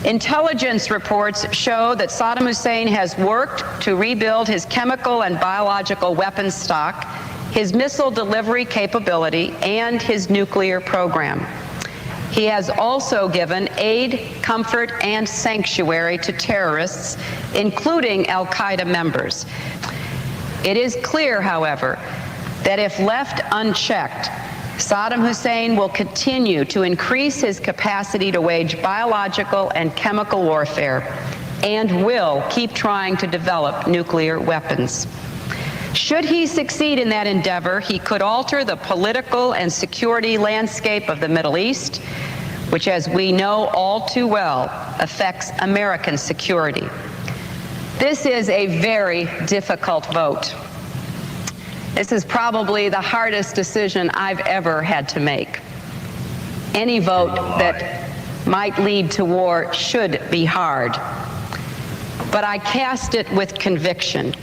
intelligence reports show that Saddam Hussein has worked to rebuild his chemical and biological weapons stock, his missile delivery capability, and his nuclear program. He has also given aid, comfort, and sanctuary to terrorists, including Al-Qaeda members. It is clear, however, that if left unchecked, Saddam Hussein will continue to increase his capacity to wage biological and chemical warfare and will keep trying to develop nuclear weapons. Should he succeed in that endeavor, he could alter the political and security landscape of the Middle East, which, as we know all too well, affects American security. This is a very difficult vote. This is probably the hardest decision I've ever had to make. Any vote that might lead to war should be hard, but I cast it with conviction.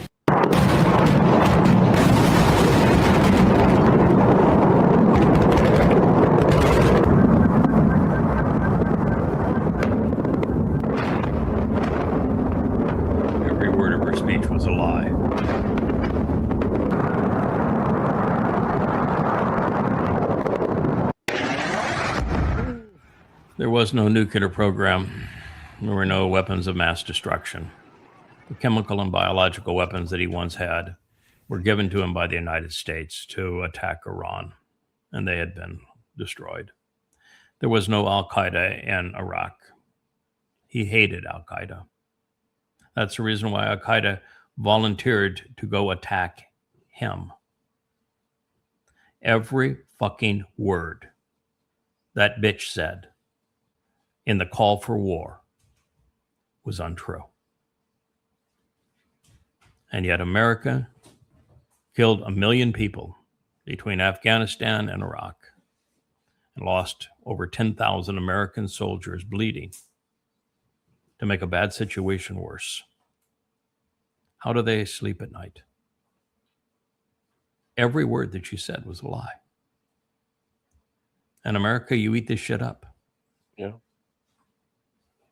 Every word of her speech was a lie. There was no nuclear program. There were no weapons of mass destruction. The chemical and biological weapons that he once had were given to him by the United States to attack Iran, and they had been destroyed. There was no Al-Qaeda in Iraq. He hated Al-Qaeda. That's the reason why Al-Qaeda volunteered to go attack him. Every fucking word that bitch said in the call for war was untrue. And yet America killed 1 million people between Afghanistan and Iraq and lost over 10,000 American soldiers bleeding to make a bad situation worse. How do they sleep at night? Every word that she said was a lie. In America, you eat this shit up. Yeah.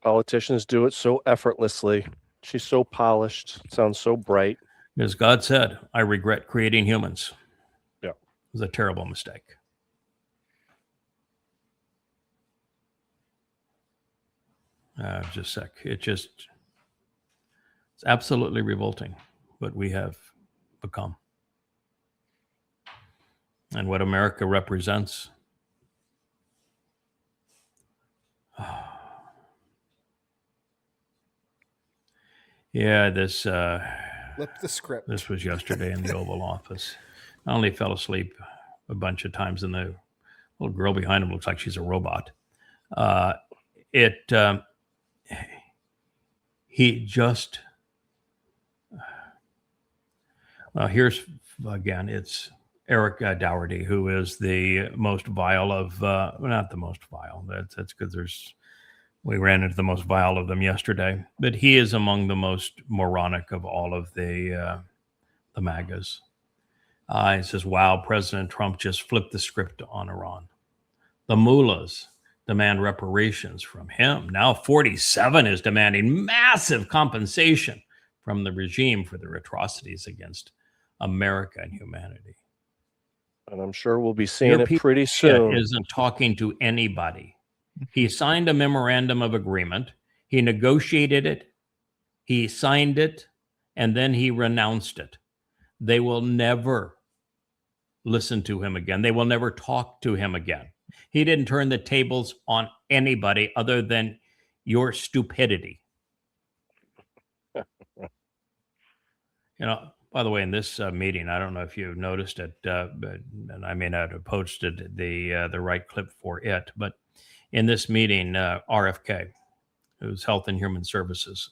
Politicians do it so effortlessly. She's so polished, sounds so bright. As God said, I regret creating humans. Yeah. It was a terrible mistake. Just sick. It's absolutely revolting what we have become. And what America represents. Yeah, this Flip the script. This was yesterday in the Oval Office. I only fell asleep a bunch of times, and the little girl behind him looks like she's a robot. He just here's again, it's Eric Dougherty, who is the most vile of not the most vile. That's because we ran into the most vile of them yesterday, but he is among the most moronic of all of the MAGAs. He says, "Wow, President Trump just flipped the script on Iran. The mullahs demand reparations from him. Now 47 is demanding massive compensation from the regime for their atrocities against America and humanity." And I'm sure we'll be seeing it pretty soon. Isn't talking to anybody. He signed a memorandum of agreement. He negotiated it. He signed it, and then he renounced it. They will never listen to him again. They will never talk to him again. He didn't turn the tables on anybody other than your stupidity. By the way, in this meeting, I don't know if you've noticed it, and I may not have posted the right clip for it, but in this meeting, RFK, who's Health and Human Services,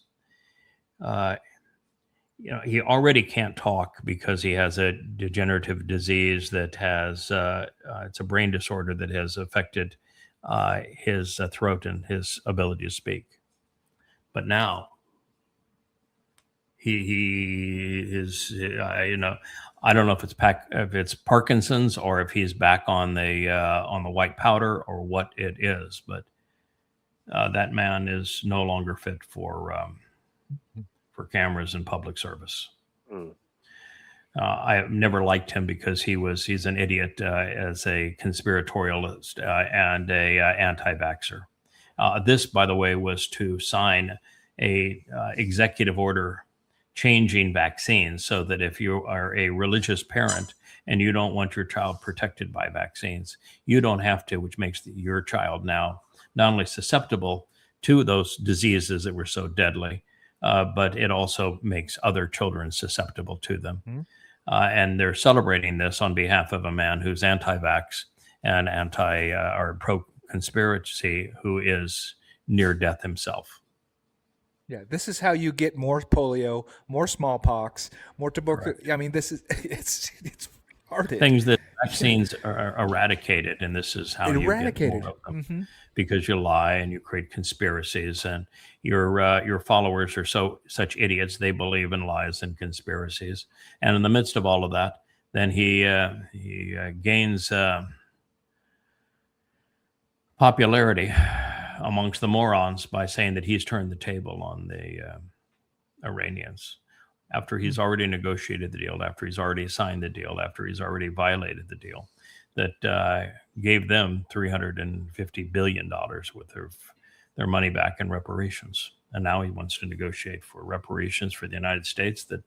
he already can't talk because he has a degenerative disease that has, it's a brain disorder that has affected his throat and his ability to speak. But now he is, I don't know if it's Parkinson's or if he's back on the white powder or what it is, but that man is no longer fit for cameras and public service. I have never liked him because he's an idiot as a conspiratorialist and a anti-vaxxer. This, by the way, was to sign a executive order changing vaccines so that if you are a religious parent and you don't want your child protected by vaccines, you don't have to, which makes your child now not only susceptible to those diseases that were so deadly, but it also makes other children susceptible to them. Mm-hmm. And they're celebrating this on behalf of a man who's anti-vax and or pro-conspiracy, who is near death himself. Yeah, this is how you get more polio, more smallpox, more tuberculosis. I mean, this is it's hard. Things that vaccines are eradicated, and this is how you get more of them. Mm-hmm. Because you lie and you create conspiracies, and your followers are such idiots, they believe in lies and conspiracies. And in the midst of all of that, then he gains popularity amongst the morons by saying that he's turned the table on the Iranians after he's already negotiated the deal, after he's already signed the deal, after he's already violated the deal that gave them $350 billion worth of their money back in reparations. And now he wants to negotiate for reparations for the United States that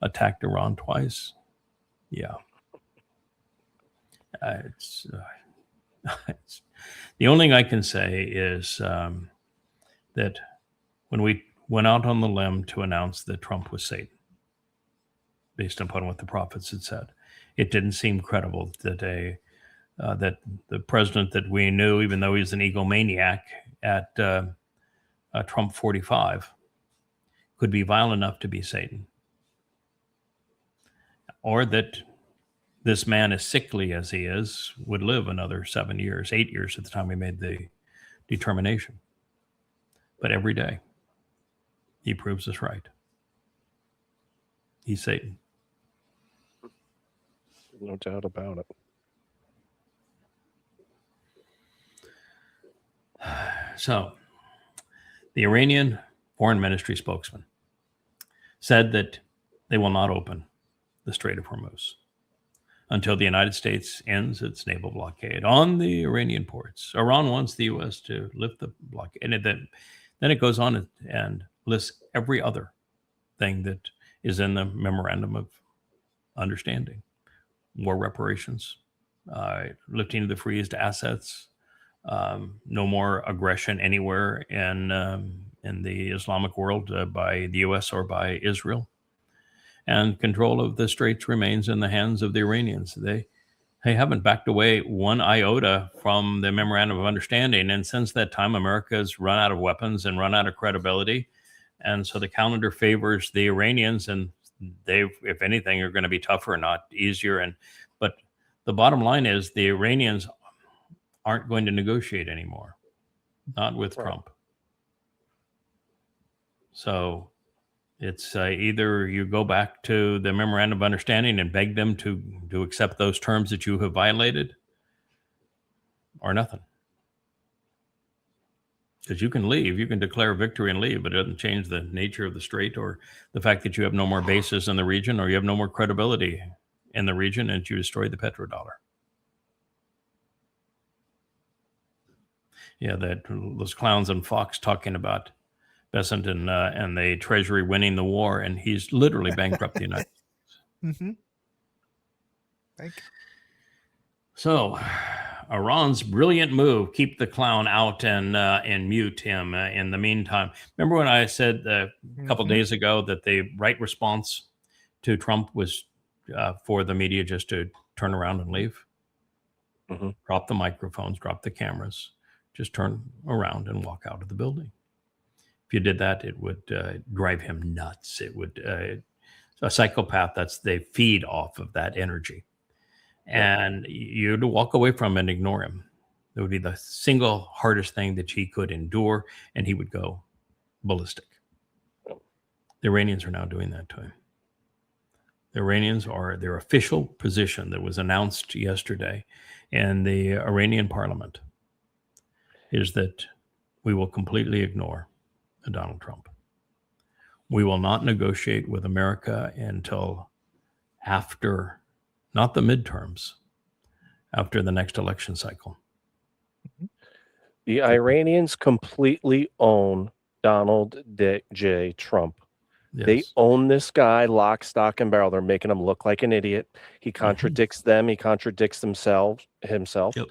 attacked Iran twice. Yeah. It's the only thing I can say is that when we went out on the limb to announce that Trump was Satan, based upon what the prophets had said, it didn't seem credible that that the president that we knew, even though he's an egomaniac at Trump 45, could be vile enough to be Satan, or that this man, as sickly as he is, would live another 7 years, 8 years at the time we made the determination. But every day, he proves us right. He's Satan. No doubt about it. So, the Iranian Foreign Ministry spokesman said that they will not open the Strait of Hormuz until the United States ends its naval blockade on the Iranian ports. Iran wants the U.S. to lift the blockade. And then it goes on and lists every other thing that is in the memorandum of understanding. War reparations, lifting of the freezed assets, no more aggression anywhere in the Islamic world by the U.S. or by Israel. And control of the straits remains in the hands of the Iranians. They haven't backed away one iota from the memorandum of understanding. And since that time, America's run out of weapons and run out of credibility. And so the calendar favors the Iranians, and they, if anything, are going to be tougher, not easier. But the bottom line is the Iranians aren't going to negotiate anymore, not with Trump. So it's either you go back to the memorandum of understanding and beg them to accept those terms that you have violated, or nothing. Because you can leave, you can declare victory and leave, but it doesn't change the nature of the strait or the fact that you have no more bases in the region, or you have no more credibility in the region, and you destroy the petrodollar. Yeah, those clowns on Fox talking about Besant and the Treasury winning the war, and he's literally bankrupt the United States. Mm-hmm. Thank you. So, Iran's brilliant move: keep the clown out and mute him. In the meantime, remember when I said a couple days ago that the right response to Trump was for the media just to turn around and leave, drop the microphones, drop the cameras, just turn around and walk out of the building. If you did that, it would drive him nuts. It would a psychopath. They feed off of that energy. And you'd walk away from him and ignore him. It would be the single hardest thing that he could endure, and he would go ballistic. The Iranians are now doing that to him. The Iranians are, their official position that was announced yesterday in the Iranian parliament is that we will completely ignore Donald Trump. We will not negotiate with America until after, not the midterms, after the next election cycle. The Iranians completely own Donald J. Trump. Yes. They own this guy lock, stock, and barrel. They're making him look like an idiot. He contradicts them. He contradicts himself. Yep.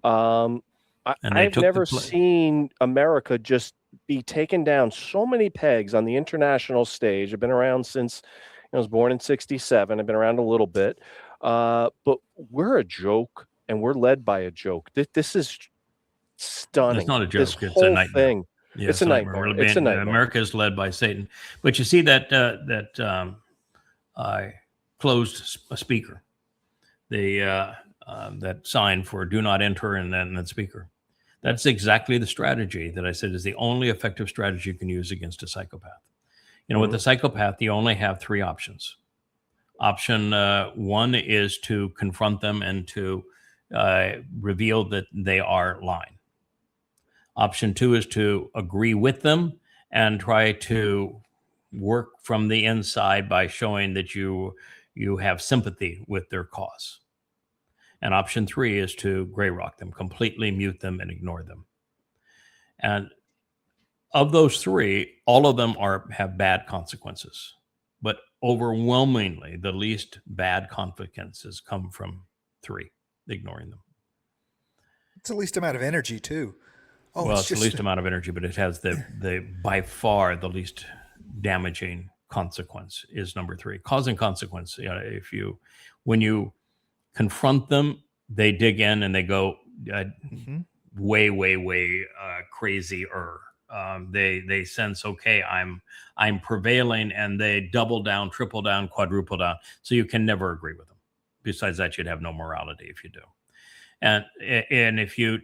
I've never seen America just be taken down so many pegs on the international stage. I've been around since I was born in 1967. I've been around a little bit. But we're a joke, and we're led by a joke. This is stunning. It's not a joke. This it's whole a nightmare. thing. Yeah, it's a nightmare. It's a nightmare. America is led by Satan. But you see that closed speaker, that sign for "Do not enter," and then that speaker. That's exactly the strategy that I said is the only effective strategy you can use against a psychopath. You know, with the psychopath, you only have three options. Option one is to confront them and to reveal that they are lying. Option two is to agree with them and try to work from the inside by showing that you have sympathy with their cause. And option three is to gray rock them, completely mute them and ignore them. And of those three, all of them have bad consequences. But overwhelmingly, the least bad consequences come from three, ignoring them. It's the least amount of energy, too. Oh, well, it's the least amount of energy, but it has the by far the least damaging consequence is number three. Cause and consequence. You know, when you confront them, they dig in and they go way crazier. They sense, okay, I'm prevailing, and they double down, triple down, quadruple down. So you can never agree with them. Besides that, you'd have no morality if you do. And if you,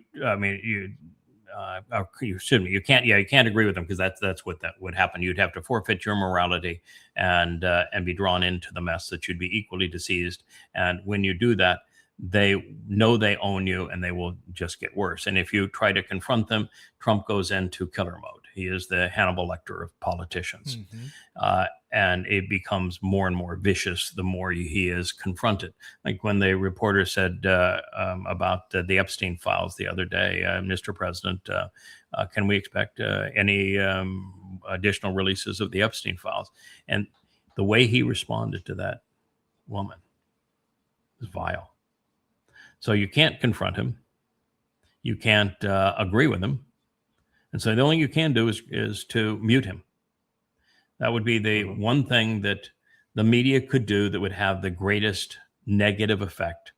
excuse me, you can't agree with them, because that's what that would happen. You'd have to forfeit your morality and be drawn into the mess that you'd be equally deceased. And when you do that, they know they own you, and they will just get worse. And if you try to confront them, Trump goes into killer mode. He is the Hannibal Lecter of politicians. And it becomes more and more vicious the more he is confronted. Like when the reporter said about the Epstein files the other day, Mr. President, can we expect any additional releases of the Epstein files? And the way he responded to that woman was vile. So you can't confront him. You can't agree with him. And so the only thing you can do is to mute him. That would be the one thing that the media could do that would have the greatest negative effect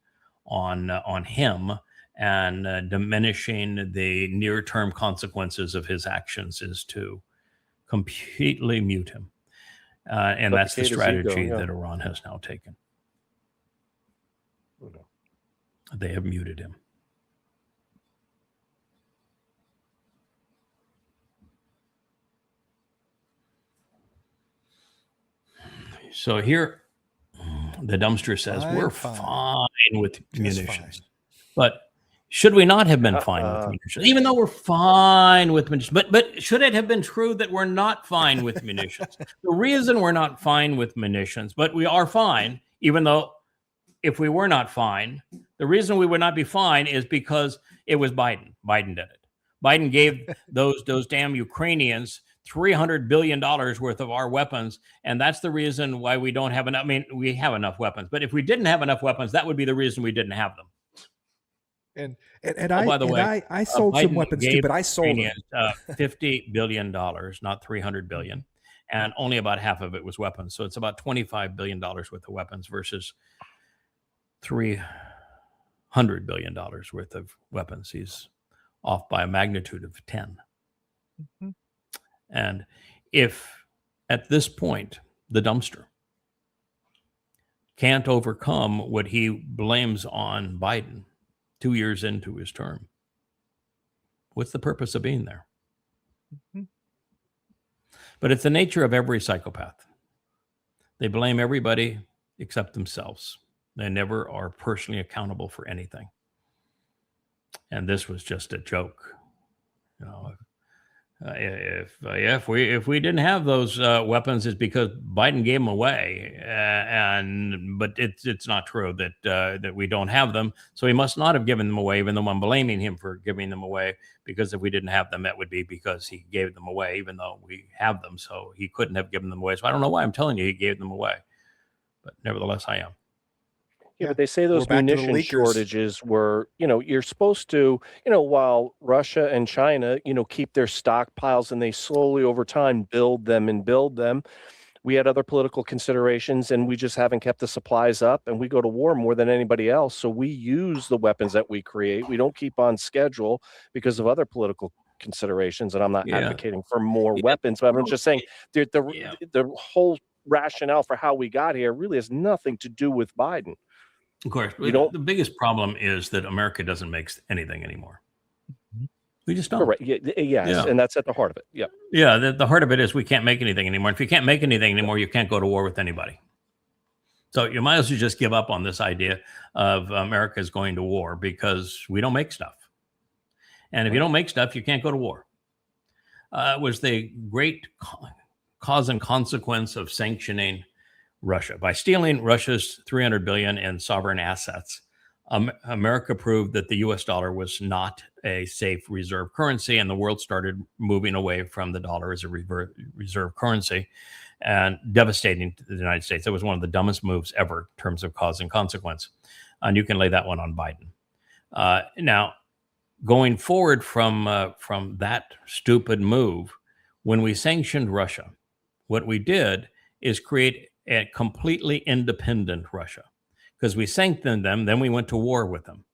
on him, and diminishing the near-term consequences of his actions, is to completely mute him. And that's the strategy that Iran has now taken. They have muted him. So here, the dumpster says, we're fine with munitions. But should we not have been fine with munitions? Even though we're fine with munitions. But should it have been true that we're not fine with munitions? The reason we're not fine with munitions, but we are fine, even though if we were not fine, the reason we would not be fine is because it was Biden. Biden did it. Biden gave those damn Ukrainians $300 billion worth of our weapons. And that's the reason why we don't have enough. I mean, we have enough weapons, but if we didn't have enough weapons, that would be the reason we didn't have them. By the way, I sold Biden some weapons too, but I sold them. $50 billion, not $300 billion. And only about half of it was weapons. So it's about $25 billion worth of weapons versus $300 billion worth of weapons. He's off by a magnitude of 10. Mm-hmm. And if at this point the dumpster can't overcome what he blames on Biden 2 years into his term, what's the purpose of being there? Mm-hmm. But it's the nature of every psychopath. They blame everybody except themselves. They never are personally accountable for anything. And this was just a joke. You know, if we didn't have those weapons, it's because Biden gave them away, but it's not true that we don't have them. So he must not have given them away, even though I'm blaming him for giving them away. Because if we didn't have them, that would be because he gave them away, even though we have them. So he couldn't have given them away. So I don't know why I'm telling you he gave them away, but nevertheless I am. Yeah, but they say those munition shortages were, you're supposed to, while Russia and China, keep their stockpiles and they slowly over time build them. We had other political considerations and we just haven't kept the supplies up, and we go to war more than anybody else. So we use the weapons that we create. We don't keep on schedule because of other political considerations. And I'm not advocating for more weapons, but I'm just saying the whole rationale for how we got here really has nothing to do with Biden. Of course, the biggest problem is that America doesn't make anything anymore. We just don't. Correct. Yes, and that's at the heart of it. Yeah. Yeah, the heart of it is we can't make anything anymore. If you can't make anything anymore, you can't go to war with anybody. So you might as well just give up on this idea of America is going to war, because we don't make stuff. And if you don't make stuff, you can't go to war. It was the great cause and consequence of sanctioning Russia. By stealing Russia's $300 billion in sovereign assets, America proved that the U.S. dollar was not a safe reserve currency, and the world started moving away from the dollar as a reserve currency, and devastating to the United States. It was one of the dumbest moves ever in terms of cause and consequence. And you can lay that one on Biden. Now, going forward from that stupid move, when we sanctioned Russia, what we did is create a completely independent Russia, because we sanctioned them, then we went to war with them.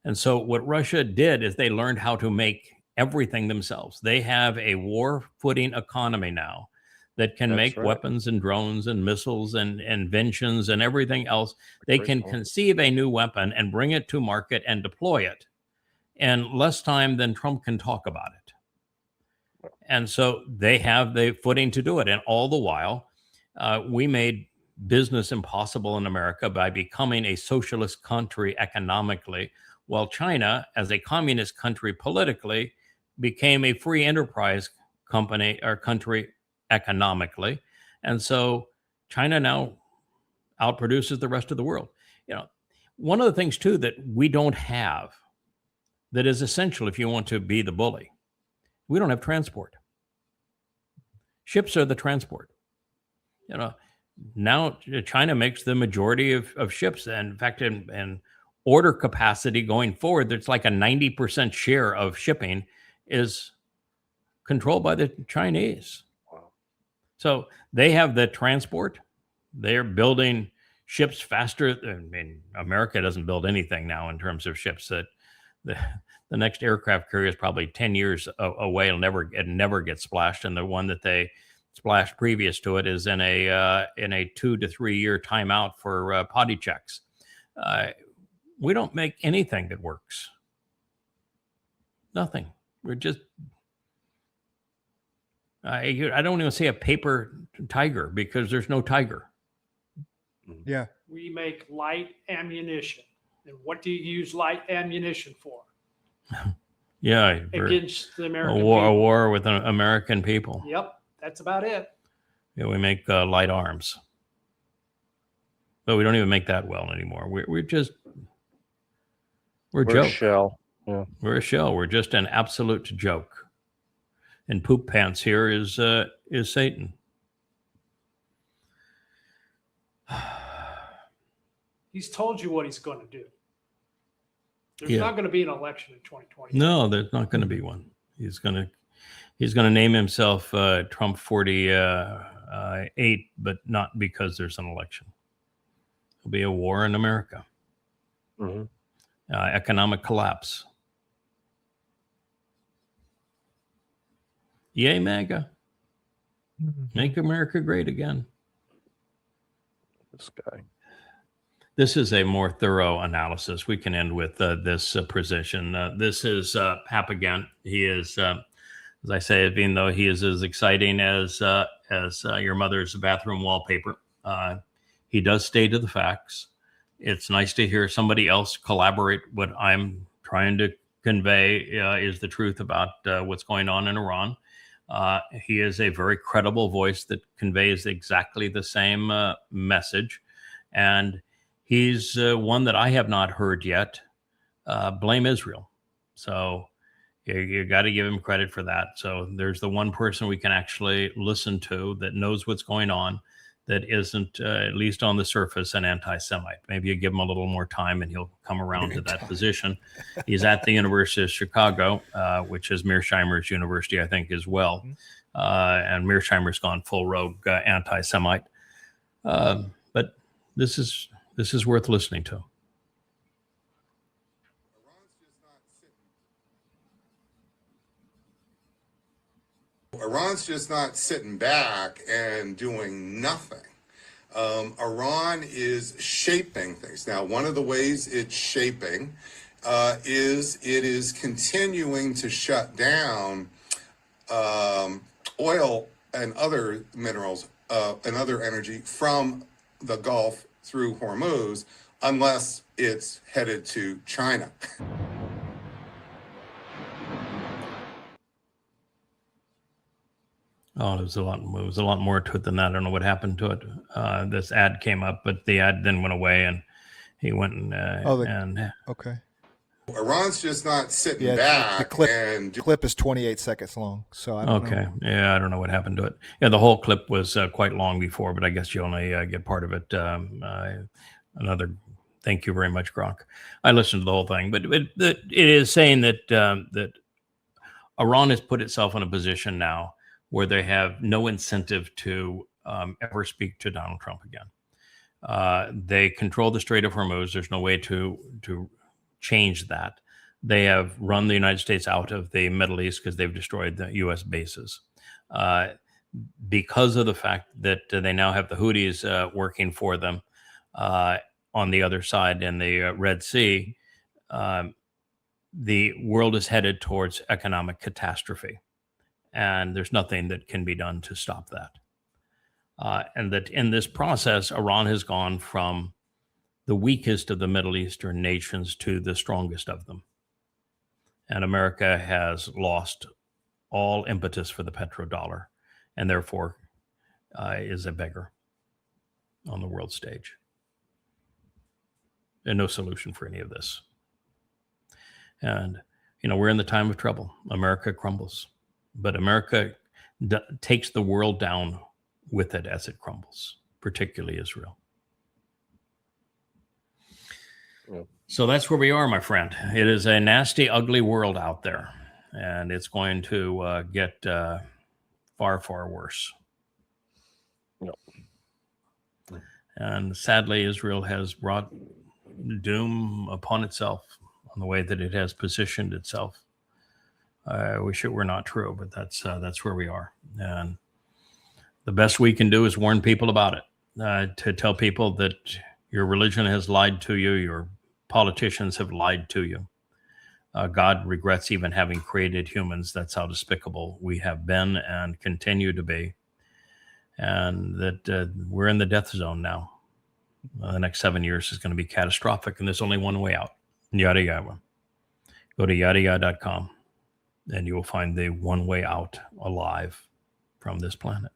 And so what Russia did is they learned how to make everything themselves. They have a war footing economy now that can make weapons and drones and missiles and inventions and everything else. They can conceive a new weapon and bring it to market and deploy it. and less time than Trump can talk about it. And so they have the footing to do it. And all the while, we made business impossible in America by becoming a socialist country economically, while China, as a communist country politically, became a free enterprise company or country economically. And so China now outproduces the rest of the world. You know, one of the things too that we don't have that is essential if you want to be the bully, we don't have transport. Ships are the transport. You know, now China makes the majority of ships. And in fact, in order capacity going forward, there's like a 90% share of shipping is controlled by the Chinese. Wow. So they have the transport. They're building ships faster. I mean, America doesn't build anything now in terms of ships. That the next aircraft carrier is probably 10 years away. It'll never get splashed. And the one that they splashed previous to it is in a 2 to 3 year timeout for potty checks. We don't make anything that works. Nothing. We're just, I don't even say a paper tiger because there's no tiger. Yeah. We make light ammunition. And what do you use light ammunition for? Yeah. Against the American a people. war with the American people. Yep. That's about it. Yeah, we make light arms. But we don't even make that well anymore. We're a joke. A shell. Yeah. We're a shell. We're just an absolute joke. And poop pants here is Satan. He's told you what he's going to do. There's Yeah. not going to be an election in 2020. No, there's not going to be one. He's going to name himself Trump 48, but not because there's an election. There'll be a war in America. Mm-hmm. Economic collapse. Yay, MAGA. Make America great again. This guy. This is a more thorough analysis. We can end with this position. This is Hap again. He is, as I say, even though he is as exciting as your mother's bathroom wallpaper, he does stay to the facts. It's nice to hear somebody else collaborate. What I'm trying to convey is the truth about what's going on in Iran. He is a very credible voice that conveys exactly the same message. And he's one that I have not heard yet blame Israel. So you got to give him credit for that. So there's the one person we can actually listen to that knows what's going on, that isn't, at least on the surface, an anti-Semite. Maybe you give him a little more time and he'll come around to that position. He's at the University of Chicago, which is Mearsheimer's university, I think, as well. And Mearsheimer's gone full rogue anti-Semite. But this is worth listening to. Iran's just not sitting back and doing nothing. Iran is shaping things. Now, one of the ways it's shaping is it is continuing to shut down oil and other minerals and other energy from the Gulf through Hormuz, unless it's headed to China. Oh, it was a lot more to it than that. I don't know what happened to it. This ad came up, but the ad then went away, and he went and okay. Iran's just not sitting back. The clip is 28 seconds long, so I don't know. Okay, yeah, I don't know what happened to it. Yeah, the whole clip was quite long before, but I guess you only get part of it. Thank you very much, Gronk. I listened to the whole thing, but it is saying that that Iran has put itself in a position now where they have no incentive to ever speak to Donald Trump again. They control the Strait of Hormuz. There's no way to change that. They have run the United States out of the Middle East because they've destroyed the U.S. bases. Because of the fact that they now have the Houthis working for them on the other side in the Red Sea, the world is headed towards economic catastrophe, and there's nothing that can be done to stop that. And that in this process, Iran has gone from the weakest of the Middle Eastern nations to the strongest of them. And America has lost all impetus for the petrodollar, and therefore is a beggar on the world stage. And no solution for any of this. And, we're in the time of trouble. America crumbles, but America takes the world down with it as it crumbles, particularly Israel. Yep. So that's where we are, my friend. It is a nasty, ugly world out there, and it's going to get far, far worse. Yep. And sadly, Israel has brought doom upon itself on the way that it has positioned itself. I wish it were not true, but that's where we are. And the best we can do is warn people about it, to tell people that your religion has lied to you, your politicians have lied to you. God regrets even having created humans. That's how despicable we have been and continue to be. And that we're in the death zone now. The next 7 years is going to be catastrophic, and there's only one way out. Yahowah. Go to yahowah.com, and you will find the one way out alive from this planet.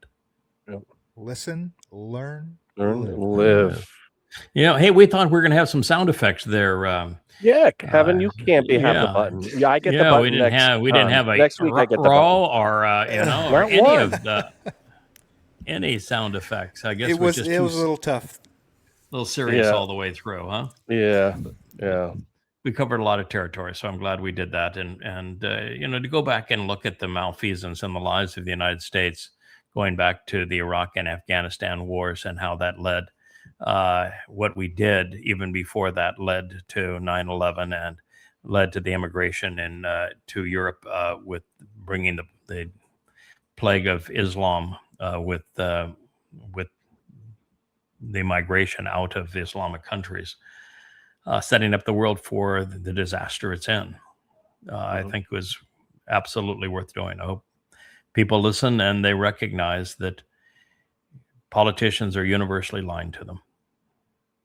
Yep. Listen, learn, live. Hey, we thought we were going to have some sound effects there. Kevin, you can't have the button. Yeah, I get the button. We didn't have a next week. I get the button. Or or any of the any sound effects. I guess it was a little tough. A little serious all the way through, huh? Yeah. We covered a lot of territory, so I'm glad we did that. And to go back and look at the malfeasance and the lies of the United States, going back to the Iraq and Afghanistan wars and how that led, what we did even before that led to 9/11 and led to the immigration to Europe with bringing the plague of Islam with the migration out of the Islamic countries, setting up the world for the disaster it's in. I think it was absolutely worth doing. I hope people listen and they recognize that politicians are universally lying to them.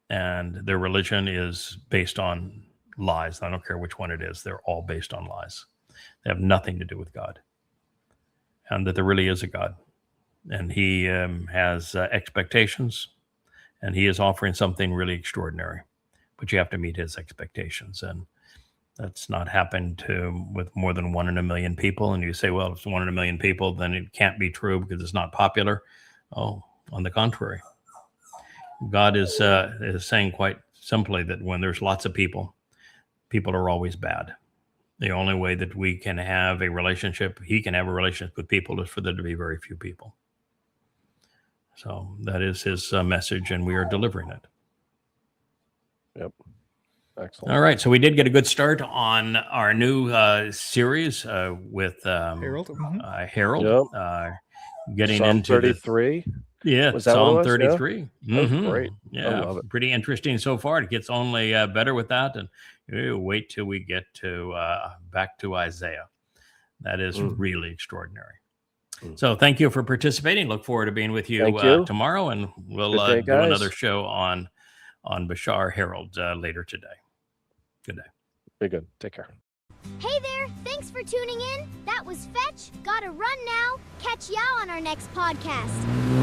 And their religion is based on lies. I don't care which one it is. They're all based on lies. They have nothing to do with God. And that there really is a God. And he has expectations. And he is offering something really extraordinary. But you have to meet his expectations. And that's not happened with more than 1 in a million people. And you say, well, if it's 1 in a million people, then it can't be true because it's not popular. Oh, on the contrary. God is saying quite simply that when there's lots of people, people are always bad. The only way that we can have a relationship, he can have a relationship with people, is for there to be very few people. So that is his message, and we are delivering it. Yep. Excellent. All right. So we did get a good start on our new series with Harold. Harold. Yep. Getting Psalm into 33. Was that Psalm 33. Yeah. Mm-hmm. Great. Yeah. I love it. Pretty interesting so far. It gets only better with that. And wait till we get to back to Isaiah. That is really extraordinary. So thank you for participating. Look forward to being with you tomorrow, and we'll do another show on Bashar Harold later today. Good day. Be good. Take care. Hey there. Thanks for tuning in. That was Fetch. Gotta run now. Catch y'all on our next podcast.